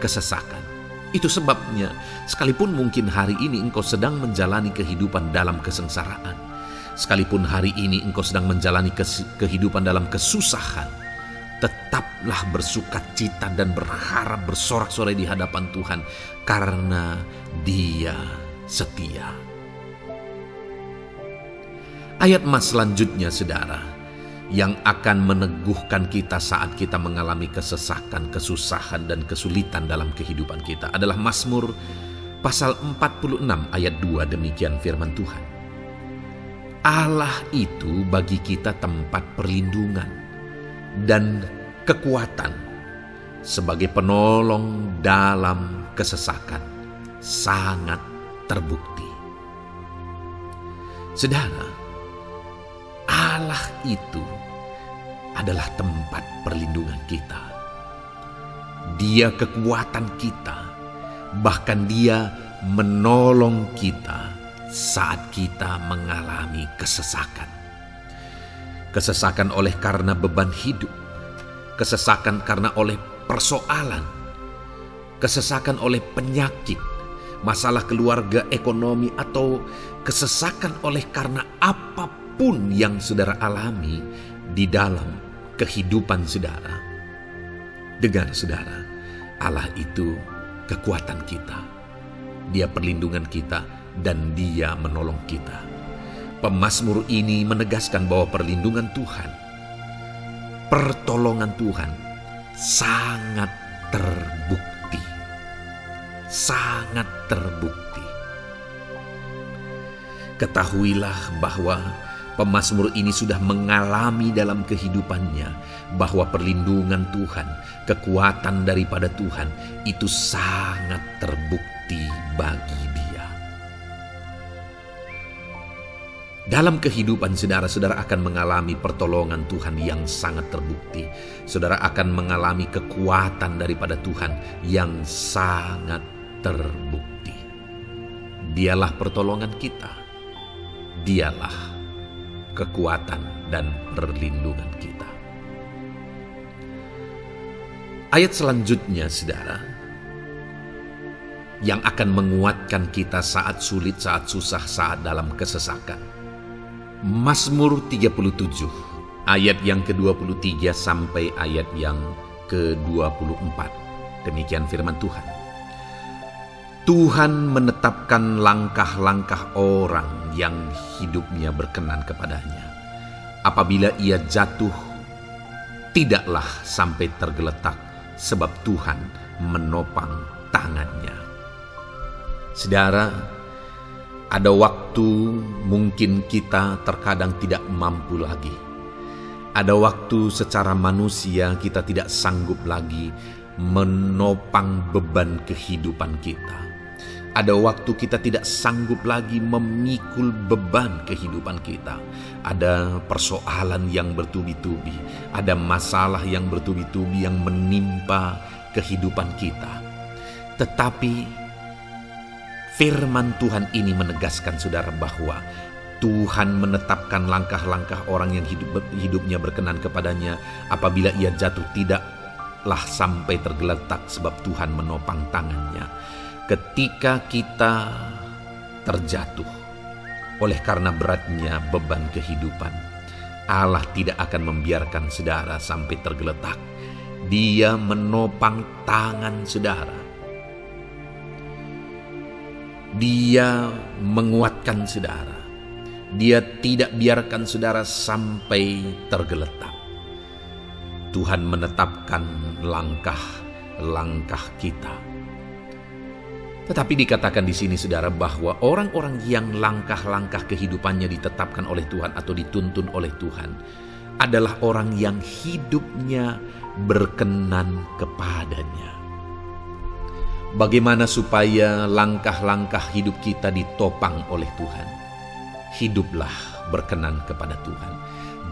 kesesakan. Itu sebabnya, sekalipun mungkin hari ini engkau sedang menjalani kehidupan dalam kesengsaraan, sekalipun hari ini engkau sedang menjalani kehidupan dalam kesusahan, tetaplah bersukacita dan berharap bersorak-sorai di hadapan Tuhan karena Dia setia. Ayat mas selanjutnya, saudara, yang akan meneguhkan kita saat kita mengalami kesesakan, kesusahan, dan kesulitan dalam kehidupan kita adalah Mazmur pasal 46 ayat 2. Demikian firman Tuhan. Allah itu bagi kita tempat perlindungan dan kekuatan sebagai penolong dalam kesesakan, sangat terbukti. Saudara, Allah itu adalah tempat perlindungan kita. Dia kekuatan kita, bahkan Dia menolong kita saat kita mengalami kesesakan. Kesesakan oleh karena beban hidup, kesesakan karena oleh persoalan, kesesakan oleh penyakit, masalah keluarga, ekonomi, atau kesesakan oleh karena apapun yang saudara alami di dalam kehidupan saudara. Dengar saudara, Allah itu kekuatan kita. Dia perlindungan kita dan Dia menolong kita. Pemazmur ini menegaskan bahwa perlindungan Tuhan, pertolongan Tuhan sangat terbukti. Sangat terbukti. Ketahuilah bahwa pemazmur ini sudah mengalami dalam kehidupannya bahwa perlindungan Tuhan, kekuatan daripada Tuhan itu sangat terbukti bagi dia. Dalam kehidupan saudara akan mengalami pertolongan Tuhan yang sangat terbukti. Saudara akan mengalami kekuatan daripada Tuhan yang sangat terbukti. Dialah pertolongan kita. Dialah kekuatan dan perlindungan kita. Ayat selanjutnya, saudara, yang akan menguatkan kita saat sulit, saat susah, saat dalam kesesakan. Mazmur 37, ayat yang ke-23 sampai ayat yang ke-24. Demikian firman Tuhan. Tuhan menetapkan langkah-langkah orang yang hidupnya berkenan kepadanya. Apabila ia jatuh, tidaklah sampai tergeletak, sebab Tuhan menopang tangannya. Saudara, ada waktu mungkin kita terkadang tidak mampu lagi. Ada waktu secara manusia kita tidak sanggup lagi menopang beban kehidupan kita. Ada waktu kita tidak sanggup lagi memikul beban kehidupan kita. Ada persoalan yang bertubi-tubi, ada masalah yang bertubi-tubi yang menimpa kehidupan kita. Tetapi firman Tuhan ini menegaskan saudara bahwa Tuhan menetapkan langkah-langkah orang yang hidupnya berkenan kepadanya. Apabila ia jatuh, tidaklah sampai tergeletak, sebab Tuhan menopang tangannya. ketika kita terjatuh oleh karena beratnya beban kehidupan, Allah tidak akan membiarkan saudara sampai tergeletak. Dia menopang tangan saudara. Dia menguatkan saudara. Dia tidak biarkan saudara sampai tergeletak. Tuhan menetapkan langkah-langkah kita. Tetapi dikatakan di sini saudara bahwa orang-orang yang langkah-langkah kehidupannya ditetapkan oleh Tuhan atau dituntun oleh Tuhan adalah orang yang hidupnya berkenan kepadanya. Bagaimana supaya langkah-langkah hidup kita ditopang oleh Tuhan? Hiduplah berkenan kepada Tuhan.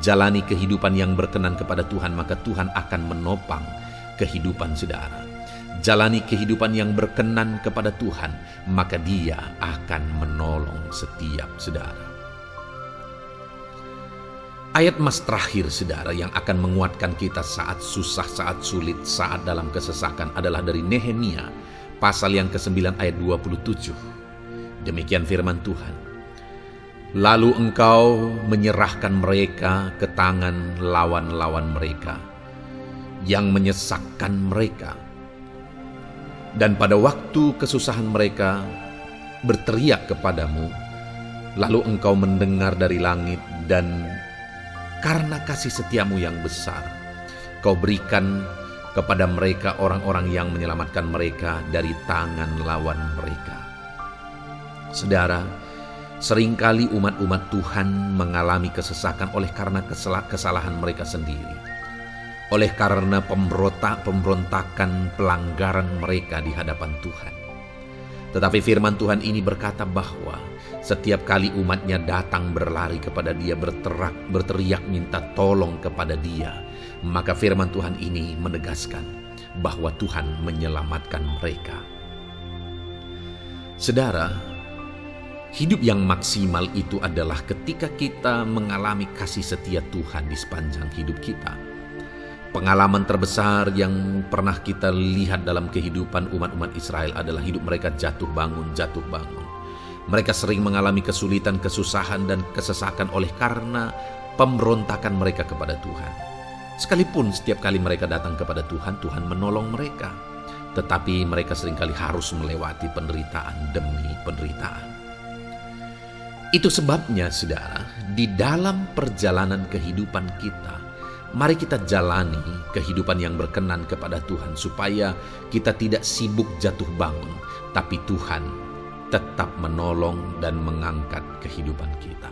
Jalani kehidupan yang berkenan kepada Tuhan, maka Tuhan akan menopang kehidupan saudara. Jalani kehidupan yang berkenan kepada Tuhan, maka Dia akan menolong setiap saudara. Ayat mas terakhir saudara yang akan menguatkan kita saat susah, saat sulit, saat dalam kesesakan adalah dari Nehemia pasal yang ke-9 ayat 27. Demikian firman Tuhan. Lalu engkau menyerahkan mereka ke tangan lawan-lawan mereka yang menyesakkan mereka. Dan pada waktu kesusahan mereka berteriak kepadamu, lalu engkau mendengar dari langit dan karena kasih setiamu yang besar, kau berikan kepada mereka orang-orang yang menyelamatkan mereka dari tangan lawan mereka. Saudara, seringkali umat-umat Tuhan mengalami kesesakan oleh karena kesalahan mereka sendiri. Oleh karena pemberontakan, pelanggaran mereka di hadapan Tuhan. Tetapi firman Tuhan ini berkata bahwa setiap kali umatnya datang berlari kepada Dia, berteriak minta tolong kepada Dia, maka firman Tuhan ini menegaskan bahwa Tuhan menyelamatkan mereka. Saudara, hidup yang maksimal itu adalah ketika kita mengalami kasih setia Tuhan di sepanjang hidup kita. Pengalaman terbesar yang pernah kita lihat dalam kehidupan umat-umat Israel adalah hidup mereka jatuh bangun. Mereka sering mengalami kesulitan, kesusahan, dan kesesakan oleh karena pemberontakan mereka kepada Tuhan. Sekalipun setiap kali mereka datang kepada Tuhan, Tuhan menolong mereka. Tetapi mereka seringkali harus melewati penderitaan demi penderitaan. Itu sebabnya, saudara, di dalam perjalanan kehidupan kita, mari kita jalani kehidupan yang berkenan kepada Tuhan supaya kita tidak sibuk jatuh bangun, tapi Tuhan tetap menolong dan mengangkat kehidupan kita.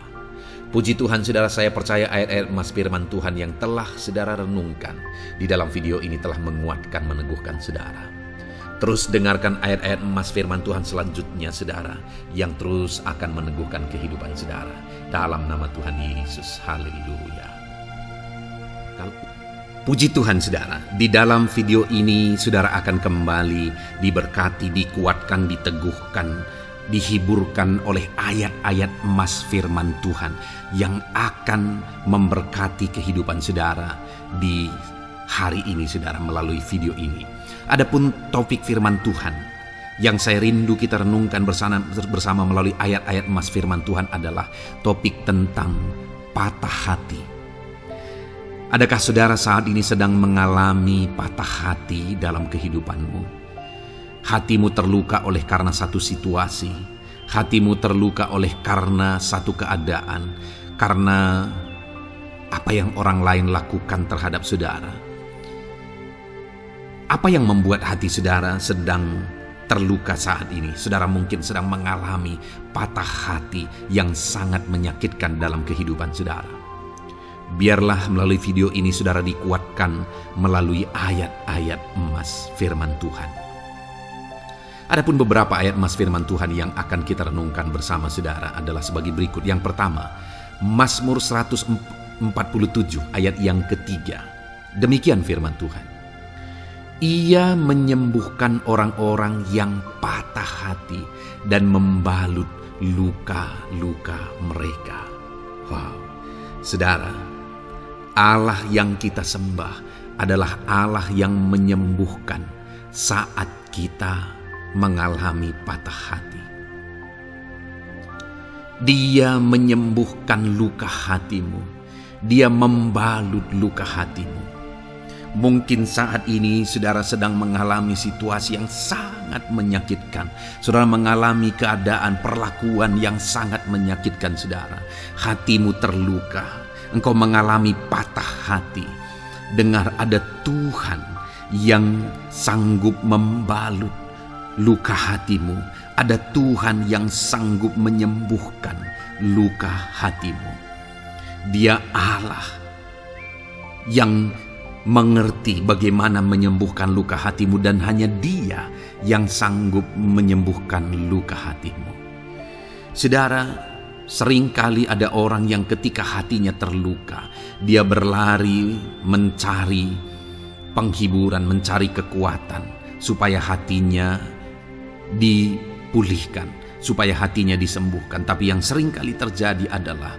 Puji Tuhan saudara, saya percaya ayat-ayat emas firman Tuhan yang telah saudara renungkan di dalam video ini telah menguatkan, meneguhkan saudara. Terus dengarkan ayat-ayat emas firman Tuhan selanjutnya saudara, yang terus akan meneguhkan kehidupan saudara. Dalam nama Tuhan Yesus, haleluya. Puji Tuhan saudara, di dalam video ini saudara akan kembali diberkati, dikuatkan, diteguhkan, dihiburkan oleh ayat-ayat emas firman Tuhan yang akan memberkati kehidupan saudara di hari ini saudara melalui video ini. Adapun topik firman Tuhan yang saya rindu kita renungkan bersama melalui ayat-ayat emas firman Tuhan adalah topik tentang patah hati. Adakah saudara saat ini sedang mengalami patah hati dalam kehidupanmu? Hatimu terluka oleh karena satu situasi. Hatimu terluka oleh karena satu keadaan. Karena apa yang orang lain lakukan terhadap saudara. Apa yang membuat hati saudara sedang terluka saat ini? Saudara mungkin sedang mengalami patah hati yang sangat menyakitkan dalam kehidupan saudara. Biarlah melalui video ini saudara dikuatkan melalui ayat-ayat emas firman Tuhan. Adapun beberapa ayat emas firman Tuhan yang akan kita renungkan bersama saudara adalah sebagai berikut. Yang pertama, Mazmur 147 ayat yang ketiga. Demikian firman Tuhan. Ia menyembuhkan orang-orang yang patah hati dan membalut luka-luka mereka. Wow, saudara, Allah yang kita sembah adalah Allah yang menyembuhkan saat kita mengalami patah hati. Dia menyembuhkan luka hatimu. Dia membalut luka hatimu. Mungkin saat ini saudara sedang mengalami situasi yang sangat menyakitkan. Saudara mengalami keadaan perlakuan yang sangat menyakitkan saudara. Hatimu terluka. Engkau mengalami patah hati. Dengar, ada Tuhan yang sanggup membalut luka hatimu. Ada Tuhan yang sanggup menyembuhkan luka hatimu. Dia Allah yang mengerti bagaimana menyembuhkan luka hatimu, dan hanya Dia yang sanggup menyembuhkan luka hatimu. Saudara, seringkali ada orang yang ketika hatinya terluka, dia berlari mencari penghiburan, mencari kekuatan supaya hatinya dipulihkan, supaya hatinya disembuhkan. Tapi yang seringkali terjadi adalah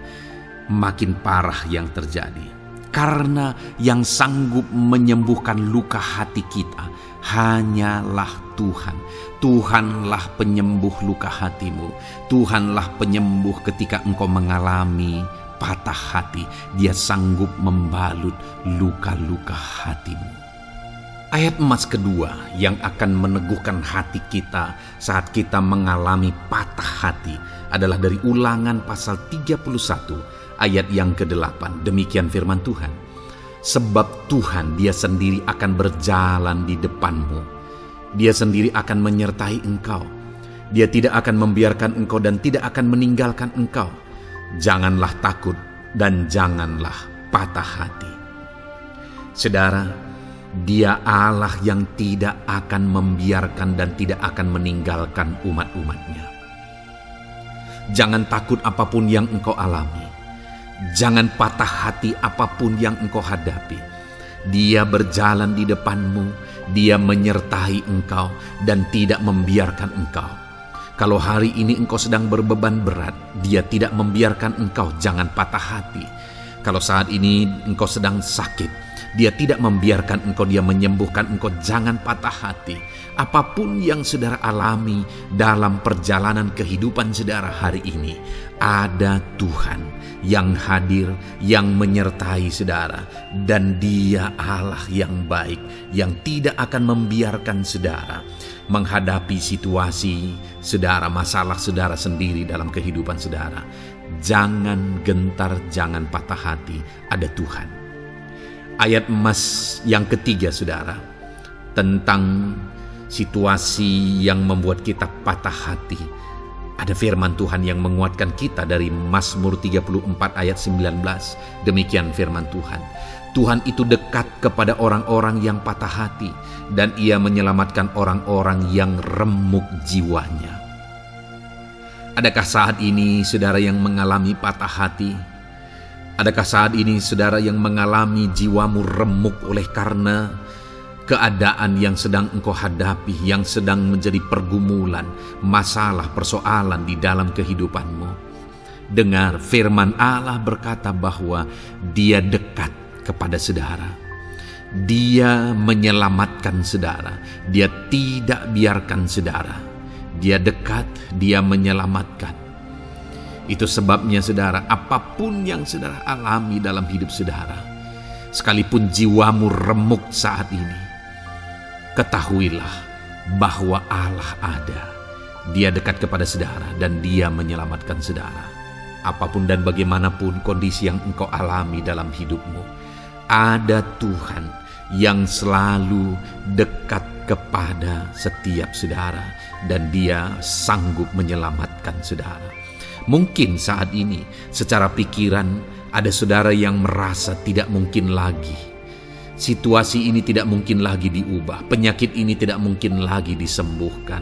makin parah yang terjadi. Karena yang sanggup menyembuhkan luka hati kita hanyalah Tuhan. Tuhanlah penyembuh luka hatimu. Tuhanlah penyembuh ketika engkau mengalami patah hati. Dia sanggup membalut luka-luka hatimu. Ayat emas kedua yang akan meneguhkan hati kita saat kita mengalami patah hati adalah dari Ulangan pasal 31 ayat yang ke-8. Demikian firman Tuhan. Sebab Tuhan Dia sendiri akan berjalan di depanmu. Dia sendiri akan menyertai engkau. Dia tidak akan membiarkan engkau dan tidak akan meninggalkan engkau. Janganlah takut dan janganlah patah hati. Saudara, Dia Allah yang tidak akan membiarkan dan tidak akan meninggalkan umat-umatnya. Jangan takut apapun yang engkau alami. Jangan patah hati apapun yang engkau hadapi. Dia berjalan di depanmu. Dia menyertai engkau dan tidak membiarkan engkau. Kalau hari ini engkau sedang berbeban berat, Dia tidak membiarkan engkau. Jangan patah hati. Kalau saat ini engkau sedang sakit, Dia tidak membiarkan engkau, Dia menyembuhkan engkau. Jangan patah hati. Apapun yang saudara alami dalam perjalanan kehidupan saudara hari ini, ada Tuhan yang hadir, yang menyertai saudara. Dan Dia Allah yang baik, yang tidak akan membiarkan saudara menghadapi situasi saudara, masalah saudara sendiri dalam kehidupan saudara. Jangan gentar, jangan patah hati, ada Tuhan. Ayat emas yang ketiga saudara, tentang situasi yang membuat kita patah hati. Ada firman Tuhan yang menguatkan kita dari Mazmur 34 ayat 19. Demikian firman Tuhan. Tuhan itu dekat kepada orang-orang yang patah hati, dan Ia menyelamatkan orang-orang yang remuk jiwanya. Adakah saat ini saudara yang mengalami patah hati? Adakah saat ini saudara yang mengalami jiwamu remuk oleh karena keadaan yang sedang engkau hadapi, yang sedang menjadi pergumulan, masalah, persoalan di dalam kehidupanmu? Dengar, firman Allah berkata bahwa Dia dekat kepada saudara. Dia menyelamatkan saudara. Dia tidak biarkan saudara. Dia dekat, Dia menyelamatkan. Itu sebabnya saudara, apapun yang saudara alami dalam hidup saudara, sekalipun jiwamu remuk saat ini, ketahuilah bahwa Allah ada. Dia dekat kepada saudara dan Dia menyelamatkan saudara. Apapun dan bagaimanapun kondisi yang engkau alami dalam hidupmu, ada Tuhan yang selalu dekat kepada setiap saudara, dan Dia sanggup menyelamatkan saudara. Mungkin saat ini secara pikiran ada saudara yang merasa tidak mungkin lagi. Situasi ini tidak mungkin lagi diubah. Penyakit ini tidak mungkin lagi disembuhkan.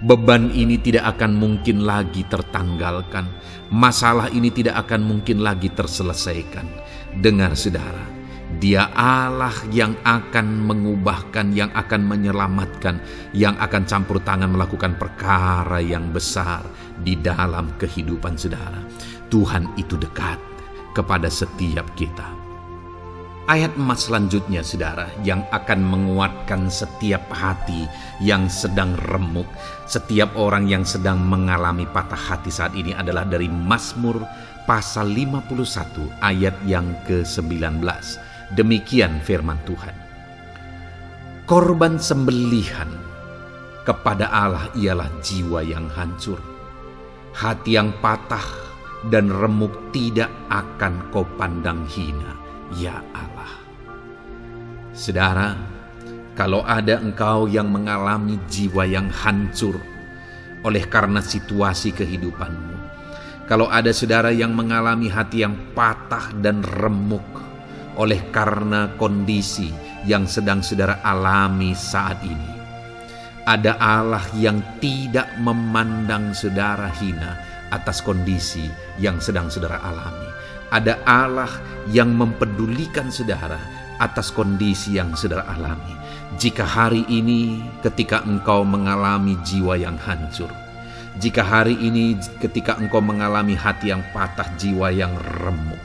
Beban ini tidak akan mungkin lagi tertanggalkan. Masalah ini tidak akan mungkin lagi terselesaikan. Dengar saudara, Dia Allah yang akan mengubahkan, yang akan menyelamatkan, yang akan campur tangan melakukan perkara yang besar di dalam kehidupan saudara. Tuhan itu dekat kepada setiap kita. Ayat emas selanjutnya, saudara, yang akan menguatkan setiap hati yang sedang remuk, setiap orang yang sedang mengalami patah hati saat ini adalah dari Mazmur pasal 51 ayat yang ke-19. Demikian firman Tuhan. Korban sembelihan kepada Allah ialah jiwa yang hancur. Hati yang patah dan remuk tidak akan kau pandang hina, ya Allah. Saudara, kalau ada engkau yang mengalami jiwa yang hancur oleh karena situasi kehidupanmu, kalau ada saudara yang mengalami hati yang patah dan remuk oleh karena kondisi yang sedang saudara alami saat ini, ada Allah yang tidak memandang saudara hina atas kondisi yang sedang saudara alami. Ada Allah yang mempedulikan saudara atas kondisi yang saudara alami. Jika hari ini ketika engkau mengalami jiwa yang hancur, jika hari ini ketika engkau mengalami hati yang patah, jiwa yang remuk,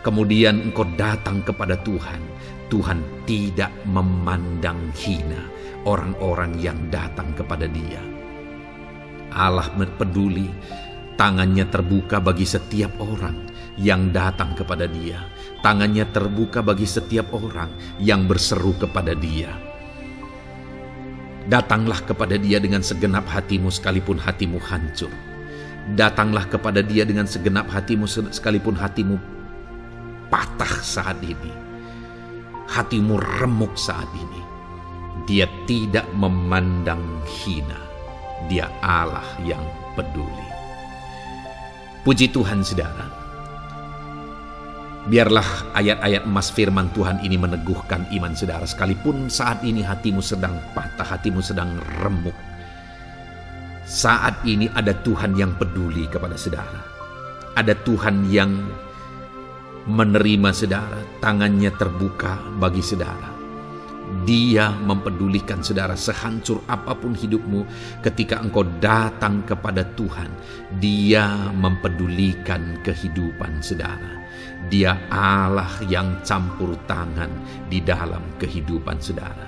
kemudian engkau datang kepada Tuhan, Tuhan tidak memandang hina orang-orang yang datang kepada Dia. Allah peduli, tangannya terbuka bagi setiap orang yang datang kepada Dia. Tangannya terbuka bagi setiap orang yang berseru kepada Dia. Datanglah kepada Dia dengan segenap hatimu sekalipun hatimu hancur. Datanglah kepada Dia dengan segenap hatimu sekalipun hatimu patah saat ini. Hatimu remuk saat ini. Dia tidak memandang hina. Dia Allah yang peduli. Puji Tuhan, saudara. Biarlah ayat-ayat emas firman Tuhan ini meneguhkan iman saudara, sekalipun saat ini hatimu sedang patah, hatimu sedang remuk. Saat ini ada Tuhan yang peduli kepada saudara. Ada Tuhan yang menerima saudara, tangannya terbuka bagi saudara. Dia mempedulikan saudara sehancur apapun hidupmu. Ketika engkau datang kepada Tuhan, Dia mempedulikan kehidupan saudara. Dia Allah yang campur tangan di dalam kehidupan saudara.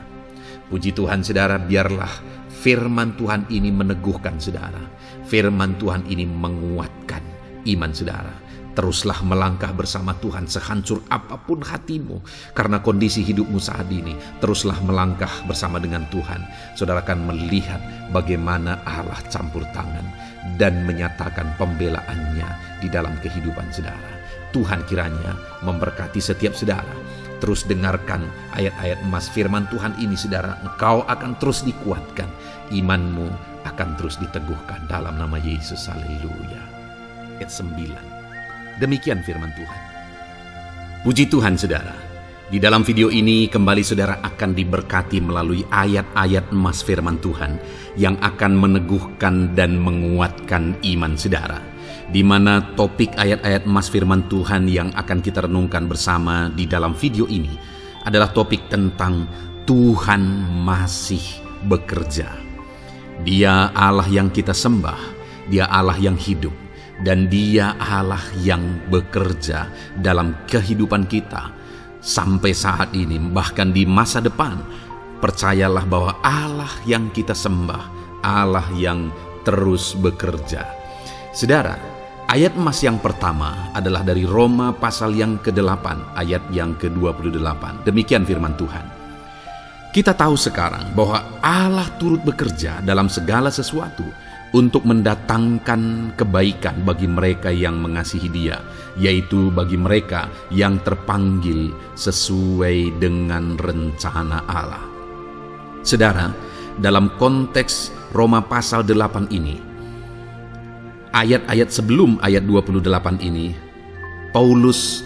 Puji Tuhan, saudara, biarlah firman Tuhan ini meneguhkan saudara. Firman Tuhan ini menguatkan iman saudara. Teruslah melangkah bersama Tuhan sehancur apapun hatimu karena kondisi hidupmu saat ini. Teruslah melangkah bersama dengan Tuhan. Saudara akan melihat bagaimana Allah campur tangan dan menyatakan pembelaannya di dalam kehidupan saudara. Tuhan kiranya memberkati setiap saudara. Terus dengarkan ayat-ayat emas firman Tuhan ini, saudara. Engkau akan terus dikuatkan. Imanmu akan terus diteguhkan dalam nama Yesus. Haleluya. Ayat 9. Demikian firman Tuhan. Puji Tuhan, saudara. Di dalam video ini kembali saudara akan diberkati melalui ayat-ayat emas firman Tuhan yang akan meneguhkan dan menguatkan iman saudara. Di mana topik ayat-ayat emas firman Tuhan yang akan kita renungkan bersama di dalam video ini adalah topik tentang Tuhan masih bekerja. Dia Allah yang kita sembah, Dia Allah yang hidup, dan Dia Allah yang bekerja dalam kehidupan kita sampai saat ini, bahkan di masa depan. Percayalah bahwa Allah yang kita sembah, Allah yang terus bekerja. Saudara, ayat emas yang pertama adalah dari Roma pasal yang ke-8 ayat yang ke-28. Demikian firman Tuhan. Kita tahu sekarang bahwa Allah turut bekerja dalam segala sesuatu untuk mendatangkan kebaikan bagi mereka yang mengasihi Dia, yaitu bagi mereka yang terpanggil sesuai dengan rencana Allah. Saudara, dalam konteks Roma pasal 8 ini, ayat-ayat sebelum ayat 28 ini, Paulus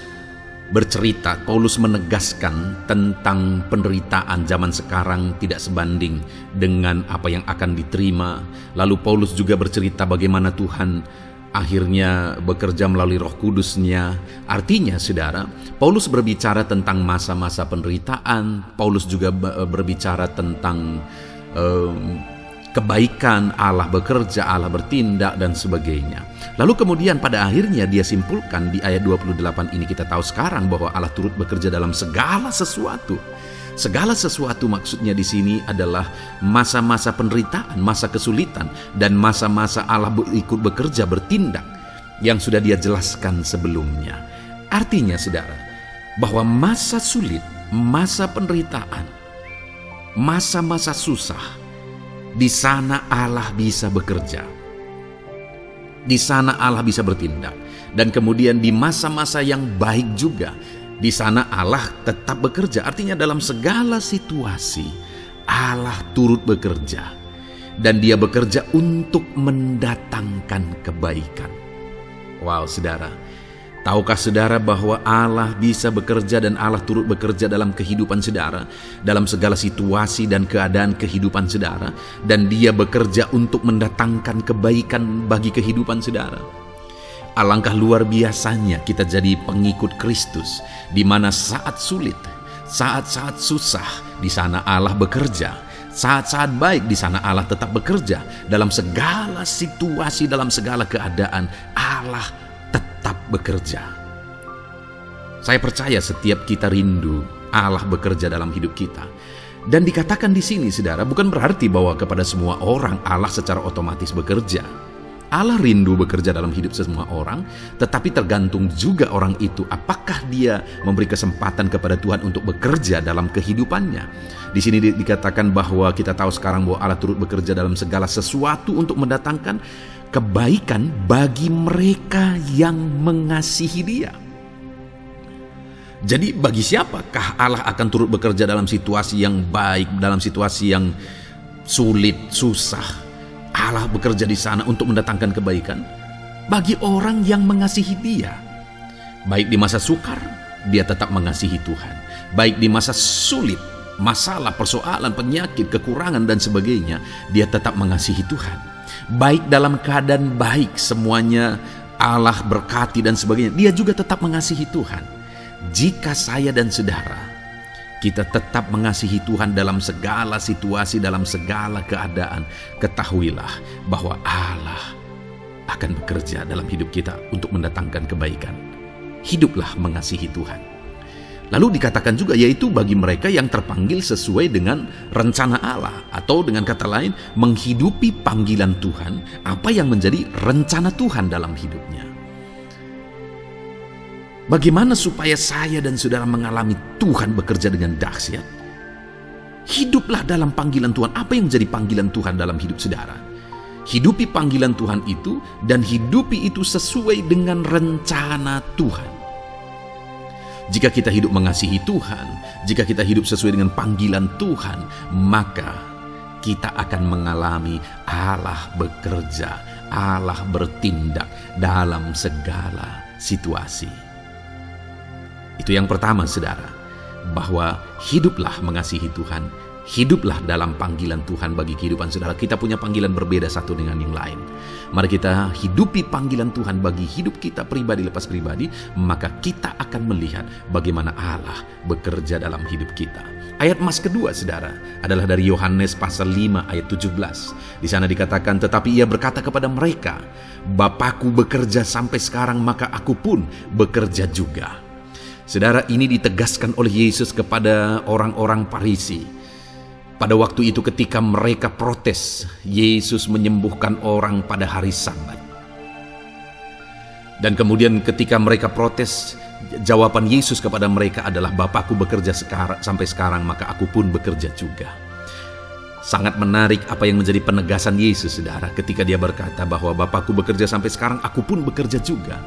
menegaskan tentang penderitaan zaman sekarang tidak sebanding dengan apa yang akan diterima. Lalu Paulus juga bercerita bagaimana Tuhan akhirnya bekerja melalui Roh Kudus-Nya. Artinya, saudara, Paulus berbicara tentang masa-masa penderitaan. Paulus juga berbicara tentang kebaikan, Allah bekerja, Allah bertindak, dan sebagainya. Lalu kemudian pada akhirnya dia simpulkan di ayat 28 ini, kita tahu sekarang bahwa Allah turut bekerja dalam segala sesuatu. Segala sesuatu maksudnya di sini adalah masa-masa penderitaan, masa kesulitan, dan masa-masa Allah ikut bekerja, bertindak, yang sudah dia jelaskan sebelumnya. Artinya saudara, bahwa masa sulit, masa penderitaan, masa-masa susah, di sana Allah bisa bekerja. Di sana Allah bisa bertindak. Dan kemudian di masa-masa yang baik juga, di sana Allah tetap bekerja. Artinya dalam segala situasi Allah turut bekerja. Dan dia bekerja untuk mendatangkan kebaikan. Wow, saudara. Tahukah saudara bahwa Allah bisa bekerja dan Allah turut bekerja dalam kehidupan saudara, dalam segala situasi dan keadaan kehidupan saudara, dan dia bekerja untuk mendatangkan kebaikan bagi kehidupan saudara. Alangkah luar biasanya kita jadi pengikut Kristus, di mana saat sulit, saat-saat susah, di sana Allah bekerja. Saat-saat baik, di sana Allah tetap bekerja. Dalam segala situasi, dalam segala keadaan, Allah tetap bekerja. Saya percaya setiap kita rindu Allah bekerja dalam hidup kita. Dan dikatakan di sini, saudara, bukan berarti bahwa kepada semua orang Allah secara otomatis bekerja. Allah rindu bekerja dalam hidup semua orang, tetapi tergantung juga orang itu apakah dia memberi kesempatan kepada Tuhan untuk bekerja dalam kehidupannya. Di sini dikatakan bahwa kita tahu sekarang bahwa Allah turut bekerja dalam segala sesuatu untuk mendatangkan kebaikan bagi mereka yang mengasihi Dia. Jadi bagi siapakah Allah akan turut bekerja dalam situasi yang baik, dalam situasi yang sulit, susah? Allah bekerja di sana untuk mendatangkan kebaikan bagi orang yang mengasihi Dia. Baik di masa sukar, dia tetap mengasihi Tuhan. Baik di masa sulit, masalah, persoalan, penyakit, kekurangan, dan sebagainya, dia tetap mengasihi Tuhan. Baik dalam keadaan baik, semuanya Allah berkati dan sebagainya, dia juga tetap mengasihi Tuhan. Jika saya dan saudara kita tetap mengasihi Tuhan dalam segala situasi, dalam segala keadaan, ketahuilah bahwa Allah akan bekerja dalam hidup kita untuk mendatangkan kebaikan. Hiduplah mengasihi Tuhan. Lalu dikatakan juga, yaitu bagi mereka yang terpanggil sesuai dengan rencana Allah, atau dengan kata lain, menghidupi panggilan Tuhan, apa yang menjadi rencana Tuhan dalam hidupnya. Bagaimana supaya saya dan saudara mengalami Tuhan bekerja dengan dahsyat? Hiduplah dalam panggilan Tuhan. Apa yang menjadi panggilan Tuhan dalam hidup saudara? Hidupi panggilan Tuhan itu, dan hidupi itu sesuai dengan rencana Tuhan. Jika kita hidup mengasihi Tuhan, jika kita hidup sesuai dengan panggilan Tuhan, maka kita akan mengalami Allah bekerja, Allah bertindak dalam segala situasi. Itu yang pertama, saudara, bahwa hiduplah mengasihi Tuhan, hiduplah dalam panggilan Tuhan bagi kehidupan saudara. Kita punya panggilan berbeda satu dengan yang lain. Mari kita hidupi panggilan Tuhan bagi hidup kita pribadi lepas pribadi, maka kita akan melihat bagaimana Allah bekerja dalam hidup kita. Ayat emas kedua, saudara, adalah dari Yohanes pasal 5 ayat 17. Di sana dikatakan, tetapi ia berkata kepada mereka, Bapakku bekerja sampai sekarang, maka aku pun bekerja juga. Saudara, ini ditegaskan oleh Yesus kepada orang-orang Farisi. Pada waktu itu ketika mereka protes, Yesus menyembuhkan orang pada hari Sabat. Dan kemudian ketika mereka protes, jawaban Yesus kepada mereka adalah, Bapakku bekerja sampai sekarang, maka aku pun bekerja juga. Sangat menarik apa yang menjadi penegasan Yesus, saudara, ketika dia berkata bahwa Bapakku bekerja sampai sekarang, aku pun bekerja juga.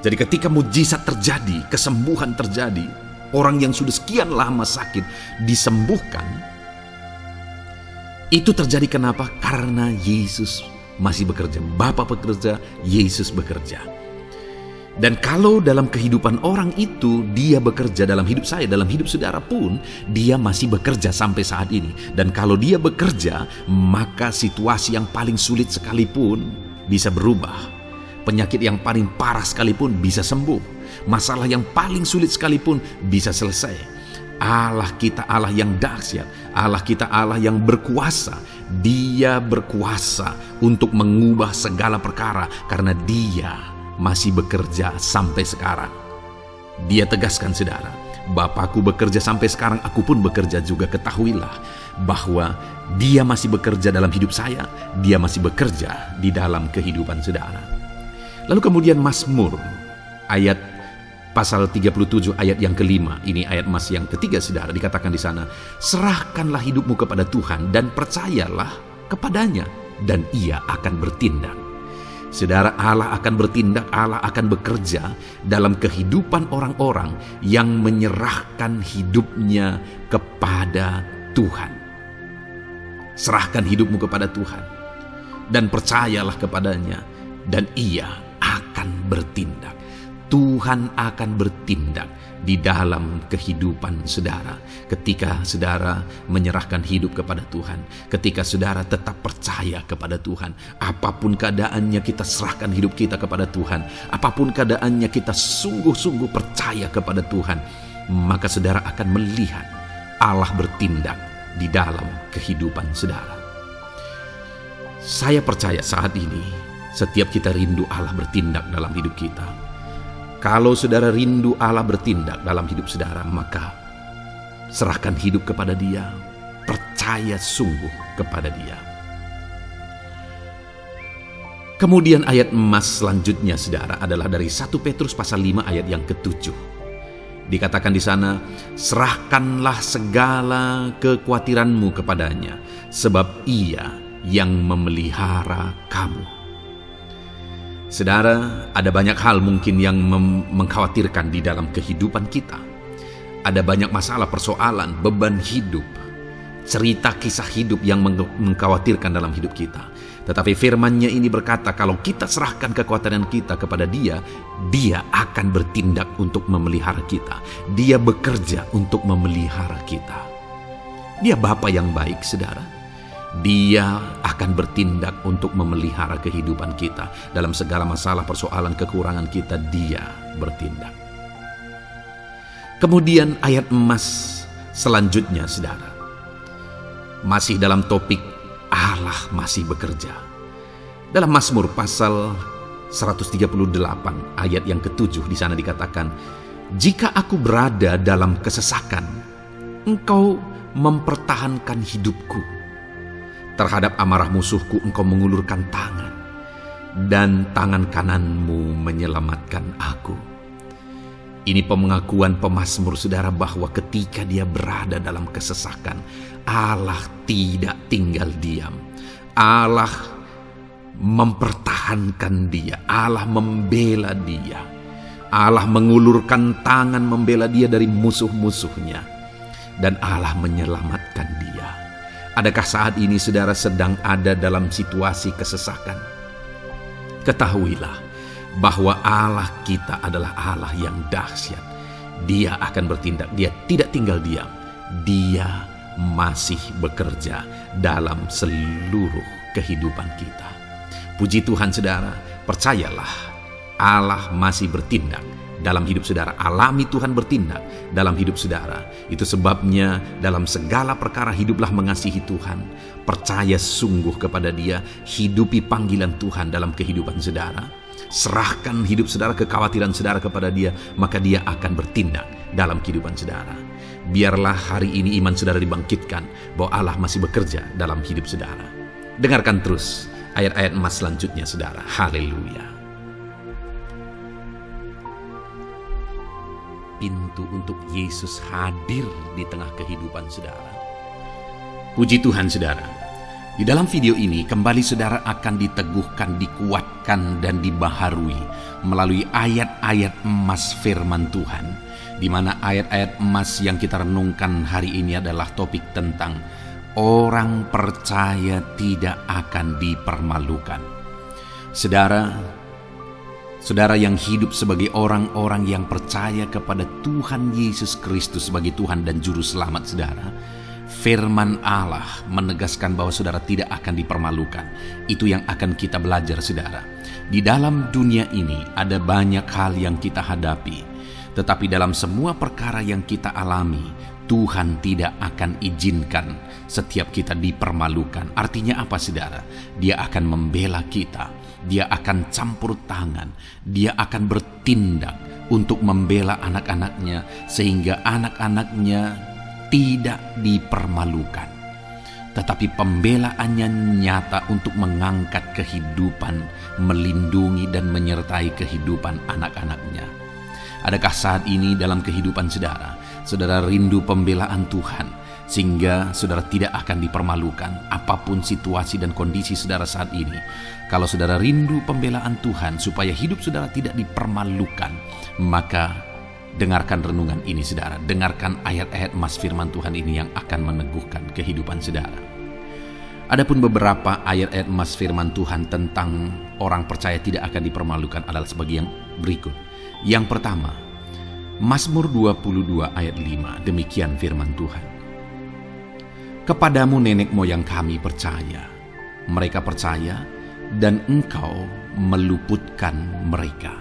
Jadi ketika mujizat terjadi, kesembuhan terjadi, orang yang sudah sekian lama sakit disembuhkan, itu terjadi kenapa? Karena Yesus masih bekerja. Bapa bekerja, Yesus bekerja. Dan kalau dalam kehidupan orang itu dia bekerja, dalam hidup saya, dalam hidup saudara pun, dia masih bekerja sampai saat ini. Dan kalau dia bekerja, maka situasi yang paling sulit sekalipun bisa berubah. Penyakit yang paling parah sekalipun bisa sembuh. Masalah yang paling sulit sekalipun bisa selesai. Allah kita Allah yang dahsyat, Allah kita Allah yang berkuasa. Dia berkuasa untuk mengubah segala perkara karena Dia masih bekerja sampai sekarang. Dia tegaskan, saudara, Bapakku bekerja sampai sekarang, aku pun bekerja juga. Ketahuilah bahwa Dia masih bekerja dalam hidup saya, Dia masih bekerja di dalam kehidupan saudara. Lalu kemudian Mazmur ayat pasal 37 ayat yang kelima, ini ayat Mas yang ketiga saudara, dikatakan di sana, serahkanlah hidupmu kepada Tuhan dan percayalah kepadanya dan Ia akan bertindak. Saudara, Allah akan bertindak, Allah akan bekerja dalam kehidupan orang-orang yang menyerahkan hidupnya kepada Tuhan. Serahkan hidupmu kepada Tuhan dan percayalah kepadanya dan Ia akan bertindak. Tuhan akan bertindak di dalam kehidupan saudara ketika saudara menyerahkan hidup kepada Tuhan, ketika saudara tetap percaya kepada Tuhan. Apapun keadaannya, kita serahkan hidup kita kepada Tuhan. Apapun keadaannya, kita sungguh-sungguh percaya kepada Tuhan, maka saudara akan melihat Allah bertindak di dalam kehidupan saudara. Saya percaya saat ini setiap kita rindu Allah bertindak dalam hidup kita. Kalau saudara rindu Allah bertindak dalam hidup saudara, maka serahkan hidup kepada Dia, percaya sungguh kepada Dia. Kemudian ayat emas selanjutnya saudara adalah dari 1 Petrus pasal 5 ayat yang ke-7. Dikatakan di sana, serahkanlah segala kekhawatiranmu kepadanya, sebab Ia yang memelihara kamu. Saudara, ada banyak hal mungkin yang mengkhawatirkan di dalam kehidupan kita. Ada banyak masalah, persoalan, beban hidup, cerita kisah hidup yang mengkhawatirkan dalam hidup kita. Tetapi firman-Nya ini berkata, kalau kita serahkan kekhawatiran kita kepada Dia, Dia akan bertindak untuk memelihara kita. Dia bekerja untuk memelihara kita. Dia Bapa yang baik, saudara. Dia akan bertindak untuk memelihara kehidupan kita. Dalam segala masalah, persoalan, kekurangan kita, Dia bertindak. Kemudian ayat emas selanjutnya, saudara, masih dalam topik Allah masih bekerja. Dalam Mazmur pasal 138 ayat yang ke-7 di sana dikatakan, jika aku berada dalam kesesakan, Engkau mempertahankan hidupku. Terhadap amarah musuhku Engkau mengulurkan tangan, dan tangan kananmu menyelamatkan aku. Ini pengakuan pemazmur saudara bahwa ketika dia berada dalam kesesakan, Allah tidak tinggal diam. Allah mempertahankan dia, Allah membela dia. Allah mengulurkan tangan membela dia dari musuh-musuhnya, dan Allah menyelamatkan dia. Adakah saat ini saudara sedang ada dalam situasi kesesakan? Ketahuilah bahwa Allah kita adalah Allah yang dahsyat. Dia akan bertindak, Dia tidak tinggal diam. Dia masih bekerja dalam seluruh kehidupan kita. Puji Tuhan saudara, percayalah Allah masih bertindak dalam hidup saudara. Alami Tuhan bertindak dalam hidup saudara. Itu sebabnya dalam segala perkara hiduplah mengasihi Tuhan. Percaya sungguh kepada Dia. Hidupi panggilan Tuhan dalam kehidupan saudara. Serahkan hidup saudara, kekhawatiran saudara kepada Dia, maka Dia akan bertindak dalam kehidupan saudara. Biarlah hari ini iman saudara dibangkitkan bahwa Allah masih bekerja dalam hidup saudara. Dengarkan terus ayat-ayat emas selanjutnya saudara. Haleluya. Pintu untuk Yesus hadir di tengah kehidupan saudara. Puji Tuhan saudara. Di dalam video ini kembali saudara akan diteguhkan, dikuatkan dan dibaharui melalui ayat-ayat emas firman Tuhan, di mana ayat-ayat emas yang kita renungkan hari ini adalah topik tentang orang percaya tidak akan dipermalukan. Saudara yang hidup sebagai orang-orang yang percaya kepada Tuhan Yesus Kristus sebagai Tuhan dan Juru Selamat saudara, firman Allah menegaskan bahwa saudara tidak akan dipermalukan. Itu yang akan kita belajar saudara. Di dalam dunia ini ada banyak hal yang kita hadapi, tetapi dalam semua perkara yang kita alami, Tuhan tidak akan izinkan setiap kita dipermalukan. Artinya apa, saudara? Dia akan membela kita. Dia akan campur tangan. Dia akan bertindak untuk membela anak-anaknya sehingga anak-anaknya tidak dipermalukan. Tetapi pembelaannya nyata untuk mengangkat kehidupan, melindungi dan menyertai kehidupan anak-anaknya. Adakah saat ini dalam kehidupan saudara, saudara rindu pembelaan Tuhan sehingga saudara tidak akan dipermalukan apapun situasi dan kondisi saudara saat ini? Kalau saudara rindu pembelaan Tuhan supaya hidup saudara tidak dipermalukan, maka dengarkan renungan ini, saudara. Dengarkan ayat-ayat emas firman Tuhan ini yang akan meneguhkan kehidupan saudara. Adapun beberapa ayat-ayat emas firman Tuhan tentang orang percaya tidak akan dipermalukan adalah sebagai yang berikut. Yang pertama, Mazmur 22 ayat 5, demikian firman Tuhan. Kepadamu nenek moyang kami percaya, mereka percaya dan engkau meluputkan mereka.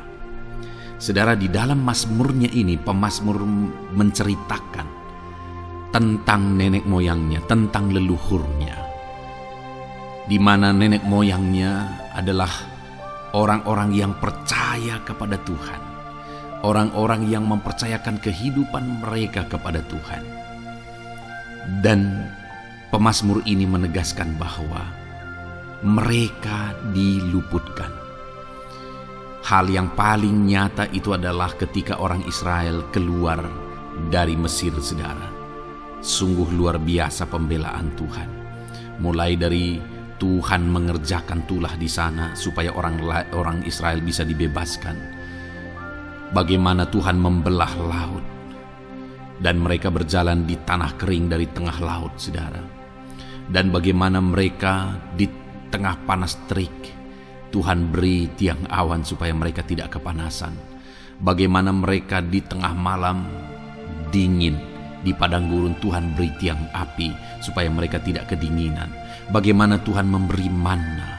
Saudara, di dalam mazmurnya ini, pemazmur menceritakan tentang nenek moyangnya, tentang leluhurnya, di mana nenek moyangnya adalah orang-orang yang percaya kepada Tuhan, orang-orang yang mempercayakan kehidupan mereka kepada Tuhan. Dan pemazmur ini menegaskan bahwa mereka diluputkan. Hal yang paling nyata itu adalah ketika orang Israel keluar dari Mesir, saudara. Sungguh luar biasa pembelaan Tuhan. Mulai dari Tuhan mengerjakan tulah di sana supaya orang Israel bisa dibebaskan. Bagaimana Tuhan membelah laut dan mereka berjalan di tanah kering dari tengah laut, saudara. Dan bagaimana mereka di tengah panas terik, Tuhan beri tiang awan supaya mereka tidak kepanasan. Bagaimana mereka di tengah malam dingin, di padang gurun Tuhan beri tiang api supaya mereka tidak kedinginan. Bagaimana Tuhan memberi manna,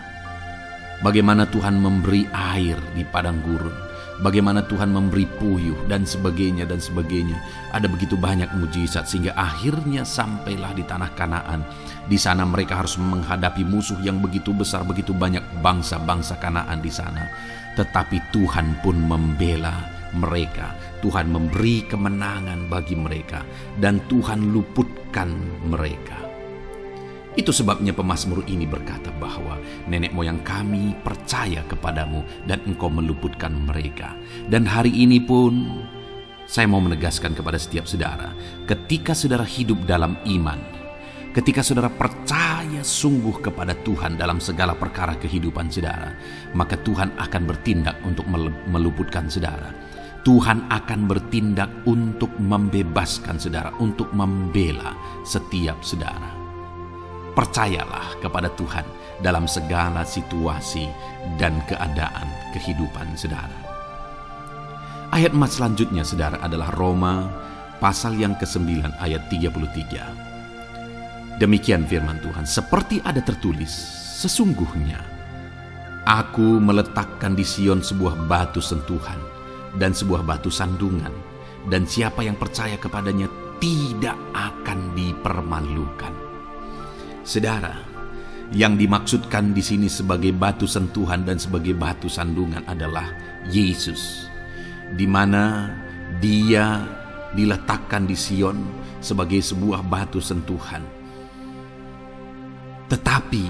bagaimana Tuhan memberi air di padang gurun, bagaimana Tuhan memberi puyuh dan sebagainya dan sebagainya. Ada begitu banyak mujizat sehingga akhirnya sampailah di tanah Kanaan. Di sana mereka harus menghadapi musuh yang begitu besar, begitu banyak bangsa-bangsa Kanaan di sana. Tetapi Tuhan pun membela mereka. Tuhan memberi kemenangan bagi mereka dan Tuhan luputkan mereka. Itu sebabnya pemazmur ini berkata bahwa nenek moyang kami percaya kepadamu dan engkau meluputkan mereka. Dan hari ini pun saya mau menegaskan kepada setiap saudara, ketika saudara hidup dalam iman, ketika saudara percaya sungguh kepada Tuhan dalam segala perkara kehidupan saudara, maka Tuhan akan bertindak untuk meluputkan saudara. Tuhan akan bertindak untuk membebaskan saudara, untuk membela setiap saudara. Percayalah kepada Tuhan dalam segala situasi dan keadaan kehidupan saudara. Ayat emas selanjutnya, saudara, adalah Roma pasal yang ke-9 ayat 33. Demikian firman Tuhan, seperti ada tertulis, sesungguhnya aku meletakkan di Sion sebuah batu sentuhan dan sebuah batu sandungan, dan siapa yang percaya kepadanya tidak akan dipermalukan. Saudara, yang dimaksudkan di sini sebagai batu sentuhan dan sebagai batu sandungan adalah Yesus, di mana Dia diletakkan di Sion sebagai sebuah batu sentuhan. Tetapi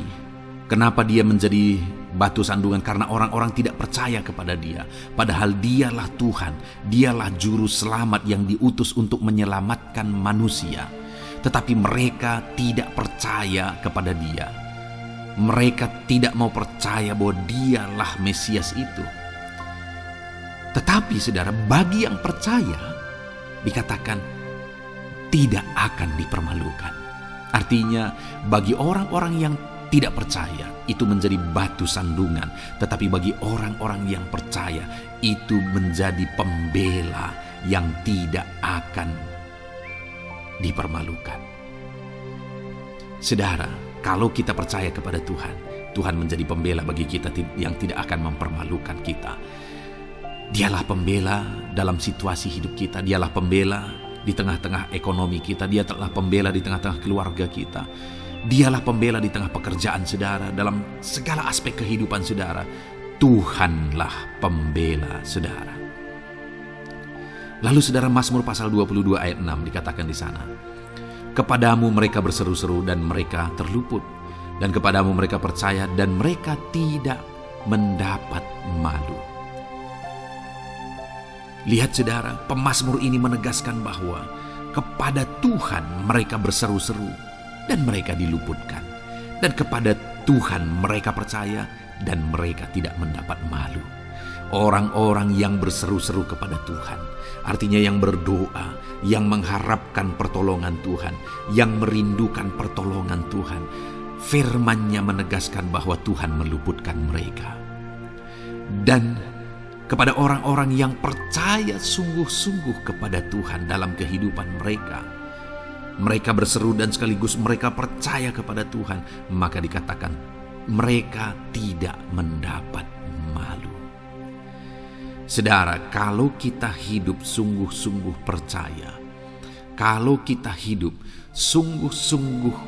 kenapa Dia menjadi batu sandungan? Karena orang-orang tidak percaya kepada Dia. Padahal Dialah Tuhan, Dialah juru selamat yang diutus untuk menyelamatkan manusia. Tetapi mereka tidak percaya kepada Dia. Mereka tidak mau percaya bahwa Dialah Mesias itu. Tetapi saudara, bagi yang percaya dikatakan tidak akan dipermalukan. Artinya bagi orang-orang yang tidak percaya itu menjadi batu sandungan, tetapi bagi orang-orang yang percaya itu menjadi pembela yang tidak akan dipermalukan. Saudara, kalau kita percaya kepada Tuhan, Tuhan menjadi pembela bagi kita yang tidak akan mempermalukan kita. Dialah pembela dalam situasi hidup kita. Dialah pembela di tengah-tengah ekonomi kita. Dia telah pembela di tengah-tengah keluarga kita. Dialah pembela di tengah pekerjaan saudara, dalam segala aspek kehidupan saudara. Tuhanlah pembela saudara. Lalu saudara, Mazmur pasal 22 ayat 6 dikatakan di sana, kepadamu mereka berseru-seru dan mereka terluput, dan kepadamu mereka percaya dan mereka tidak mendapat malu. Lihat saudara, pemazmur ini menegaskan bahwa kepada Tuhan mereka berseru-seru dan mereka diluputkan, dan kepada Tuhan mereka percaya dan mereka tidak mendapat malu. Orang-orang yang berseru-seru kepada Tuhan, artinya yang berdoa, yang mengharapkan pertolongan Tuhan, yang merindukan pertolongan Tuhan, firman-Nya menegaskan bahwa Tuhan meluputkan mereka. Dan kepada orang-orang yang percaya sungguh-sungguh kepada Tuhan dalam kehidupan mereka, mereka berseru dan sekaligus mereka percaya kepada Tuhan, maka dikatakan mereka tidak mendapat malu. Saudara, kalau kita hidup sungguh-sungguh percaya, kalau kita hidup sungguh-sungguh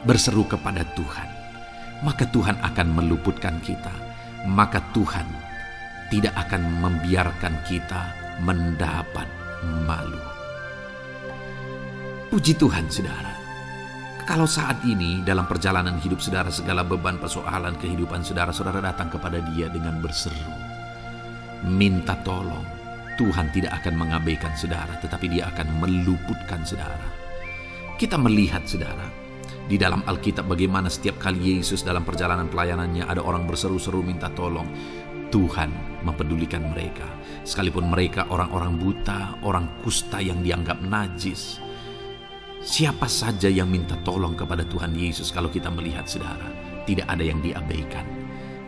berseru kepada Tuhan, maka Tuhan akan meluputkan kita. Maka Tuhan tidak akan membiarkan kita mendapat malu. Puji Tuhan saudara. Kalau saat ini dalam perjalanan hidup saudara, segala beban persoalan kehidupan saudara, saudara datang kepada Dia dengan berseru, minta tolong, Tuhan tidak akan mengabaikan saudara, tetapi Dia akan meluputkan saudara. Kita melihat saudara, di dalam Alkitab bagaimana setiap kali Yesus dalam perjalanan pelayanannya ada orang berseru-seru minta tolong, Tuhan mempedulikan mereka. Sekalipun mereka orang-orang buta, orang kusta yang dianggap najis, siapa saja yang minta tolong kepada Tuhan Yesus, kalau kita melihat saudara, tidak ada yang diabaikan,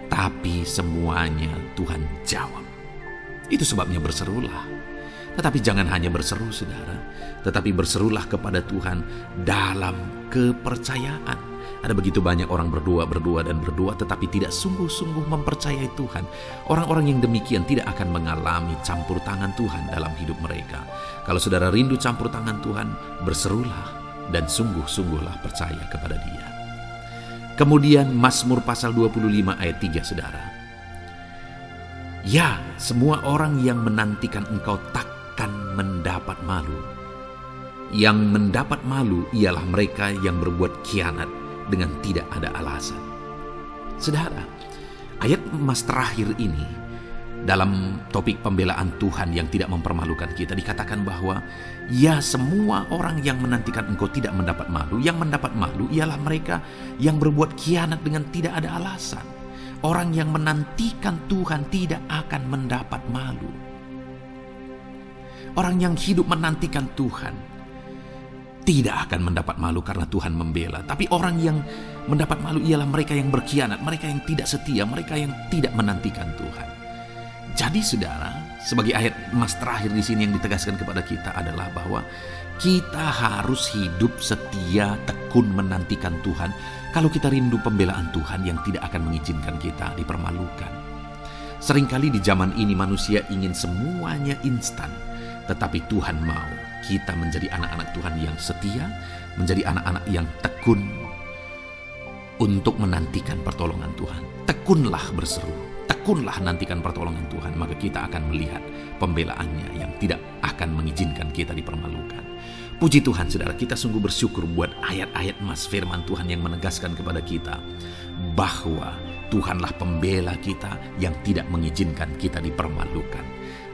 tapi semuanya Tuhan jawab. Itu sebabnya berserulah. Tetapi jangan hanya berseru saudara, tetapi berserulah kepada Tuhan dalam kepercayaan. Ada begitu banyak orang berdoa tetapi tidak sungguh-sungguh mempercayai Tuhan. Orang-orang yang demikian tidak akan mengalami campur tangan Tuhan dalam hidup mereka. Kalau saudara rindu campur tangan Tuhan, berserulah dan sungguh-sungguhlah percaya kepada Dia. Kemudian Mazmur pasal 25 ayat 3 saudara. Ya, semua orang yang menantikan Engkau takkan mendapat malu. Yang mendapat malu ialah mereka yang berbuat khianat dengan tidak ada alasan. Saudara, ayat emas terakhir ini dalam topik pembelaan Tuhan yang tidak mempermalukan kita, dikatakan bahwa ya, semua orang yang menantikan Engkau tidak mendapat malu. Yang mendapat malu ialah mereka yang berbuat khianat dengan tidak ada alasan. Orang yang menantikan Tuhan tidak akan mendapat malu. Orang yang hidup menantikan Tuhan tidak akan mendapat malu karena Tuhan membela. Tapi orang yang mendapat malu ialah mereka yang berkhianat, mereka yang tidak setia, mereka yang tidak menantikan Tuhan. Jadi saudara, sebagai ayat emas terakhir di sini yang ditegaskan kepada kita adalah bahwa kita harus hidup setia, tekun menantikan Tuhan. Kalau kita rindu pembelaan Tuhan yang tidak akan mengizinkan kita dipermalukan. Seringkali di zaman ini manusia ingin semuanya instan, tetapi Tuhan mau kita menjadi anak-anak Tuhan yang setia, menjadi anak-anak yang tekun untuk menantikan pertolongan Tuhan. Tekunlah berseru, tekunlah nantikan pertolongan Tuhan, maka kita akan melihat pembelaannya yang tidak akan mengizinkan kita dipermalukan. Puji Tuhan saudara, kita sungguh bersyukur buat ayat-ayat emas firman Tuhan yang menegaskan kepada kita bahwa Tuhanlah pembela kita yang tidak mengizinkan kita dipermalukan.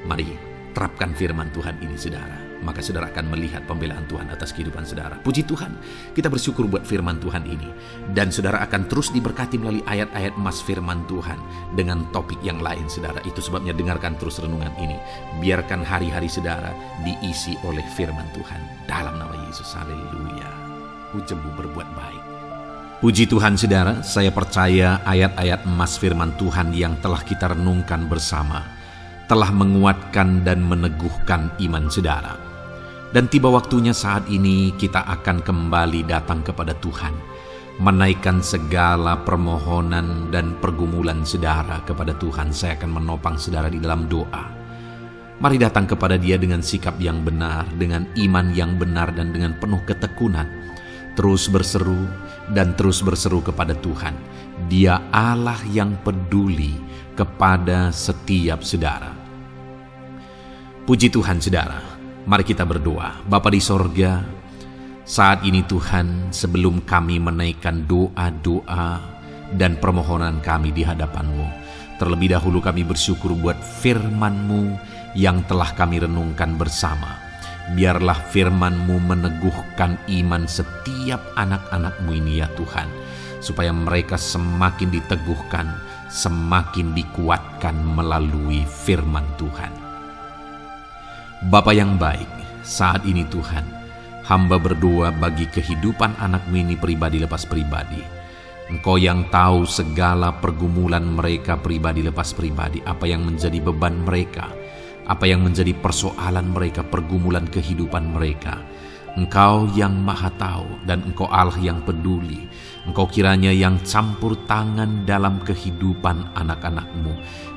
Mari terapkan firman Tuhan ini saudara, maka saudara akan melihat pembelaan Tuhan atas kehidupan saudara. Puji Tuhan, kita bersyukur buat firman Tuhan ini. Dan saudara akan terus diberkati melalui ayat-ayat emas firman Tuhan dengan topik yang lain saudara. Itu sebabnya dengarkan terus renungan ini. Biarkan hari-hari saudara diisi oleh firman Tuhan. Dalam nama Yesus, haleluya. Pujimu berbuat baik. Puji Tuhan saudara, saya percaya ayat-ayat emas firman Tuhan yang telah kita renungkan bersama telah menguatkan dan meneguhkan iman saudara. Dan tiba waktunya saat ini kita akan kembali datang kepada Tuhan, menaikkan segala permohonan dan pergumulan saudara kepada Tuhan. Saya akan menopang saudara di dalam doa. Mari datang kepada Dia dengan sikap yang benar, dengan iman yang benar, dan dengan penuh ketekunan. Terus berseru dan terus berseru kepada Tuhan. Dia Allah yang peduli kepada setiap saudara. Puji Tuhan saudara, mari kita berdoa. Bapa di sorga, saat ini Tuhan, sebelum kami menaikkan doa-doa dan permohonan kami di hadapan-Mu, terlebih dahulu kami bersyukur buat firman-Mu yang telah kami renungkan bersama. Biarlah firman-Mu meneguhkan iman setiap anak-anak-Mu ini ya Tuhan, supaya mereka semakin diteguhkan, semakin dikuatkan melalui firman Tuhan. Bapa yang baik, saat ini Tuhan, hamba berdoa bagi kehidupan anak-Mu ini pribadi lepas pribadi. Engkau yang tahu segala pergumulan mereka pribadi lepas pribadi, apa yang menjadi beban mereka, apa yang menjadi persoalan mereka, pergumulan kehidupan mereka. Engkau yang maha tahu dan Engkau Allah yang peduli. Engkau kiranya yang campur tangan dalam kehidupan anak-anak-Mu.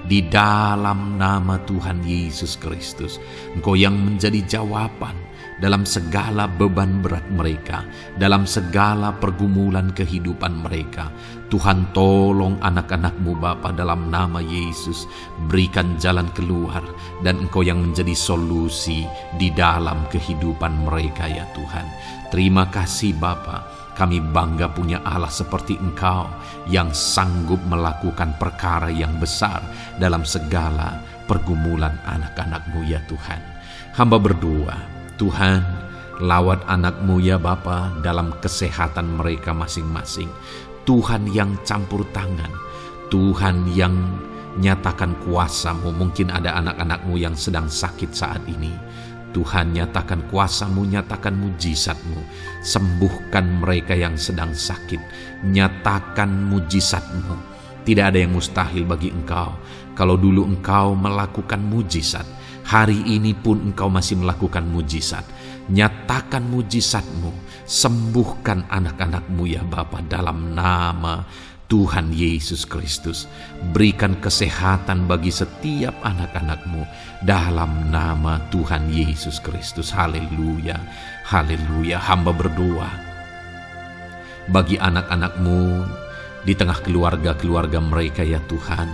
Di dalam nama Tuhan Yesus Kristus, Engkau yang menjadi jawaban dalam segala beban berat mereka, dalam segala pergumulan kehidupan mereka. Tuhan, tolong anak-anak-Mu Bapa, dalam nama Yesus. Berikan jalan keluar, dan Engkau yang menjadi solusi di dalam kehidupan mereka ya Tuhan. Terima kasih Bapa, kami bangga punya Allah seperti Engkau yang sanggup melakukan perkara yang besar dalam segala pergumulan anak-anak-Mu ya Tuhan. Hamba berdoa, Tuhan, lawat anak-Mu ya Bapa dalam kesehatan mereka masing-masing. Tuhan yang campur tangan, Tuhan yang nyatakan kuasa-Mu. Mungkin ada anak-anak-Mu yang sedang sakit saat ini. Tuhan, nyatakan kuasa-Mu, nyatakan mujizat-Mu. Sembuhkan mereka yang sedang sakit. Nyatakan mujizat-Mu. Tidak ada yang mustahil bagi Engkau. Kalau dulu Engkau melakukan mujizat, hari ini pun Engkau masih melakukan mujizat. Nyatakan mujizat-Mu, sembuhkan anak-anak-Mu ya Bapa, dalam nama Tuhan Yesus Kristus. Berikan kesehatan bagi setiap anak-anak-Mu dalam nama Tuhan Yesus Kristus. Haleluya, haleluya. Hamba berdoa bagi anak-anak-Mu di tengah keluarga-keluarga mereka ya Tuhan.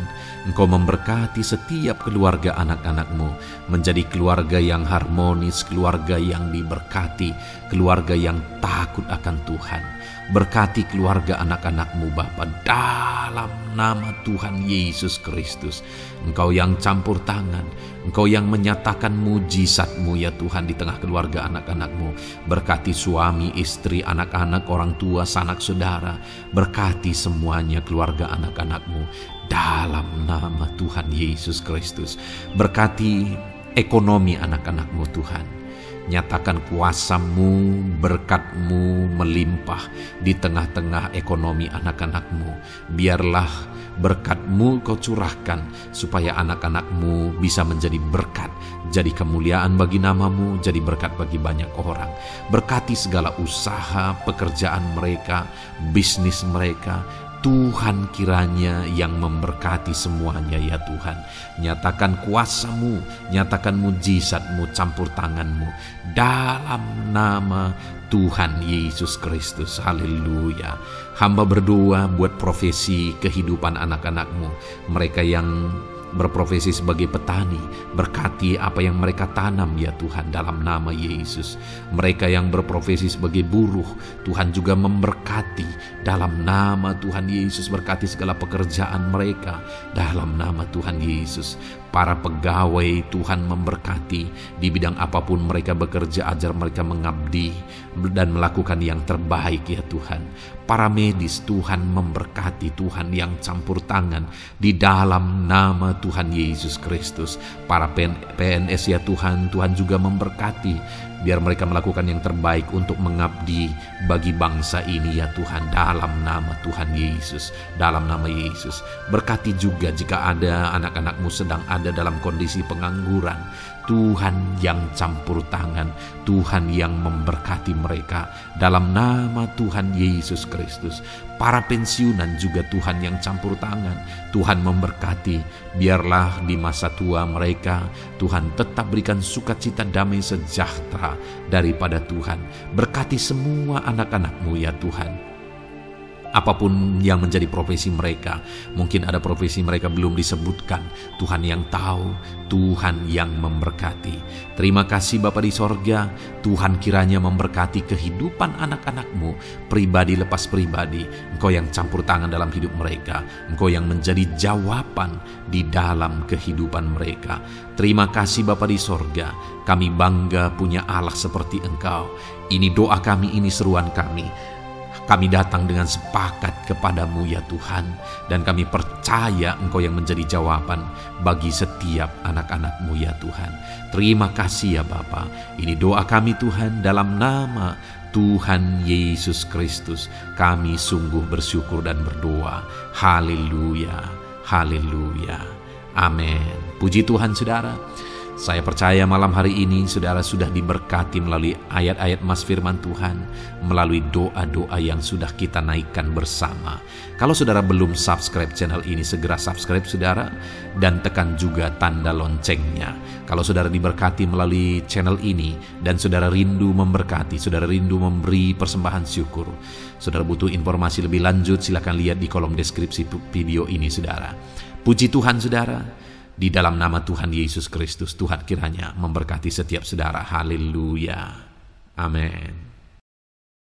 Engkau memberkati setiap keluarga anak-anak-Mu menjadi keluarga yang harmonis, keluarga yang diberkati, keluarga yang takut akan Tuhan. Berkati keluarga anak-anak-Mu Bapa dalam nama Tuhan Yesus Kristus. Engkau yang campur tangan, Engkau yang menyatakan mujizat-Mu ya Tuhan di tengah keluarga anak-anak-Mu. Berkati suami, istri, anak-anak, orang tua, sanak saudara. Berkati semuanya keluarga anak-anak-Mu dalam nama Tuhan Yesus Kristus. Berkati ekonomi anak-anak-Mu Tuhan. Nyatakan kuasa-Mu, berkat-Mu melimpah di tengah-tengah ekonomi anak-anak-Mu. Biarlah berkat-Mu Kau curahkan supaya anak-anak-Mu bisa menjadi berkat, jadi kemuliaan bagi nama-Mu, jadi berkat bagi banyak orang. Berkati segala usaha, pekerjaan mereka, bisnis mereka. Tuhan kiranya yang memberkati semuanya ya Tuhan. Nyatakan kuasa-Mu, nyatakan mujizat-Mu, campur tangan-Mu dalam nama Tuhan Yesus Kristus. Haleluya. Hamba berdoa buat profesi kehidupan anak-anak-Mu, mereka yang berprofesi sebagai petani. Berkati apa yang mereka tanam ya Tuhan dalam nama Yesus. Mereka yang berprofesi sebagai buruh, Tuhan juga memberkati dalam nama Tuhan Yesus. Berkati segala pekerjaan mereka dalam nama Tuhan Yesus. Para pegawai Tuhan memberkati di bidang apapun mereka bekerja, ajar mereka mengabdi dan melakukan yang terbaik ya Tuhan. Para medis Tuhan memberkati, Tuhan yang campur tangan di dalam nama Tuhan Yesus Kristus. Para PNS ya Tuhan, Tuhan juga memberkati biar mereka melakukan yang terbaik untuk mengabdi bagi bangsa ini ya Tuhan, dalam nama Tuhan Yesus, dalam nama Yesus. Berkati juga jika ada anak-anak-Mu sedang ada dalam kondisi pengangguran, Tuhan yang campur tangan, Tuhan yang memberkati mereka dalam nama Tuhan Yesus Kristus. Para pensiunan juga Tuhan yang campur tangan, Tuhan memberkati. Biarlah di masa tua mereka Tuhan tetap berikan sukacita, damai sejahtera daripada Tuhan. Berkati semua anak-anak-Mu ya Tuhan. Apapun yang menjadi profesi mereka, mungkin ada profesi mereka belum disebutkan, Tuhan yang tahu, Tuhan yang memberkati. Terima kasih Bapa di sorga, Tuhan kiranya memberkati kehidupan anak-anak-Mu, pribadi lepas pribadi. Engkau yang campur tangan dalam hidup mereka, Engkau yang menjadi jawaban di dalam kehidupan mereka. Terima kasih Bapa di sorga, kami bangga punya Allah seperti Engkau. Ini doa kami, ini seruan kami. Kami datang dengan sepakat kepadamu ya Tuhan, dan kami percaya Engkau yang menjadi jawaban bagi setiap anak-anak-Mu ya Tuhan. Terima kasih ya Bapa. Ini doa kami Tuhan, dalam nama Tuhan Yesus Kristus. Kami sungguh bersyukur dan berdoa. Haleluya, haleluya, amin. Puji Tuhan saudara. Saya percaya malam hari ini saudara sudah diberkati melalui ayat-ayat Mas Firman Tuhan, melalui doa-doa yang sudah kita naikkan bersama. Kalau saudara belum subscribe channel ini, segera subscribe saudara, dan tekan juga tanda loncengnya. Kalau saudara diberkati melalui channel ini, dan saudara rindu memberkati, saudara rindu memberi persembahan syukur, saudara butuh informasi lebih lanjut, silakan lihat di kolom deskripsi video ini saudara. Puji Tuhan saudara. Di dalam nama Tuhan Yesus Kristus, Tuhan kiranya memberkati setiap saudara. Haleluya. Amin.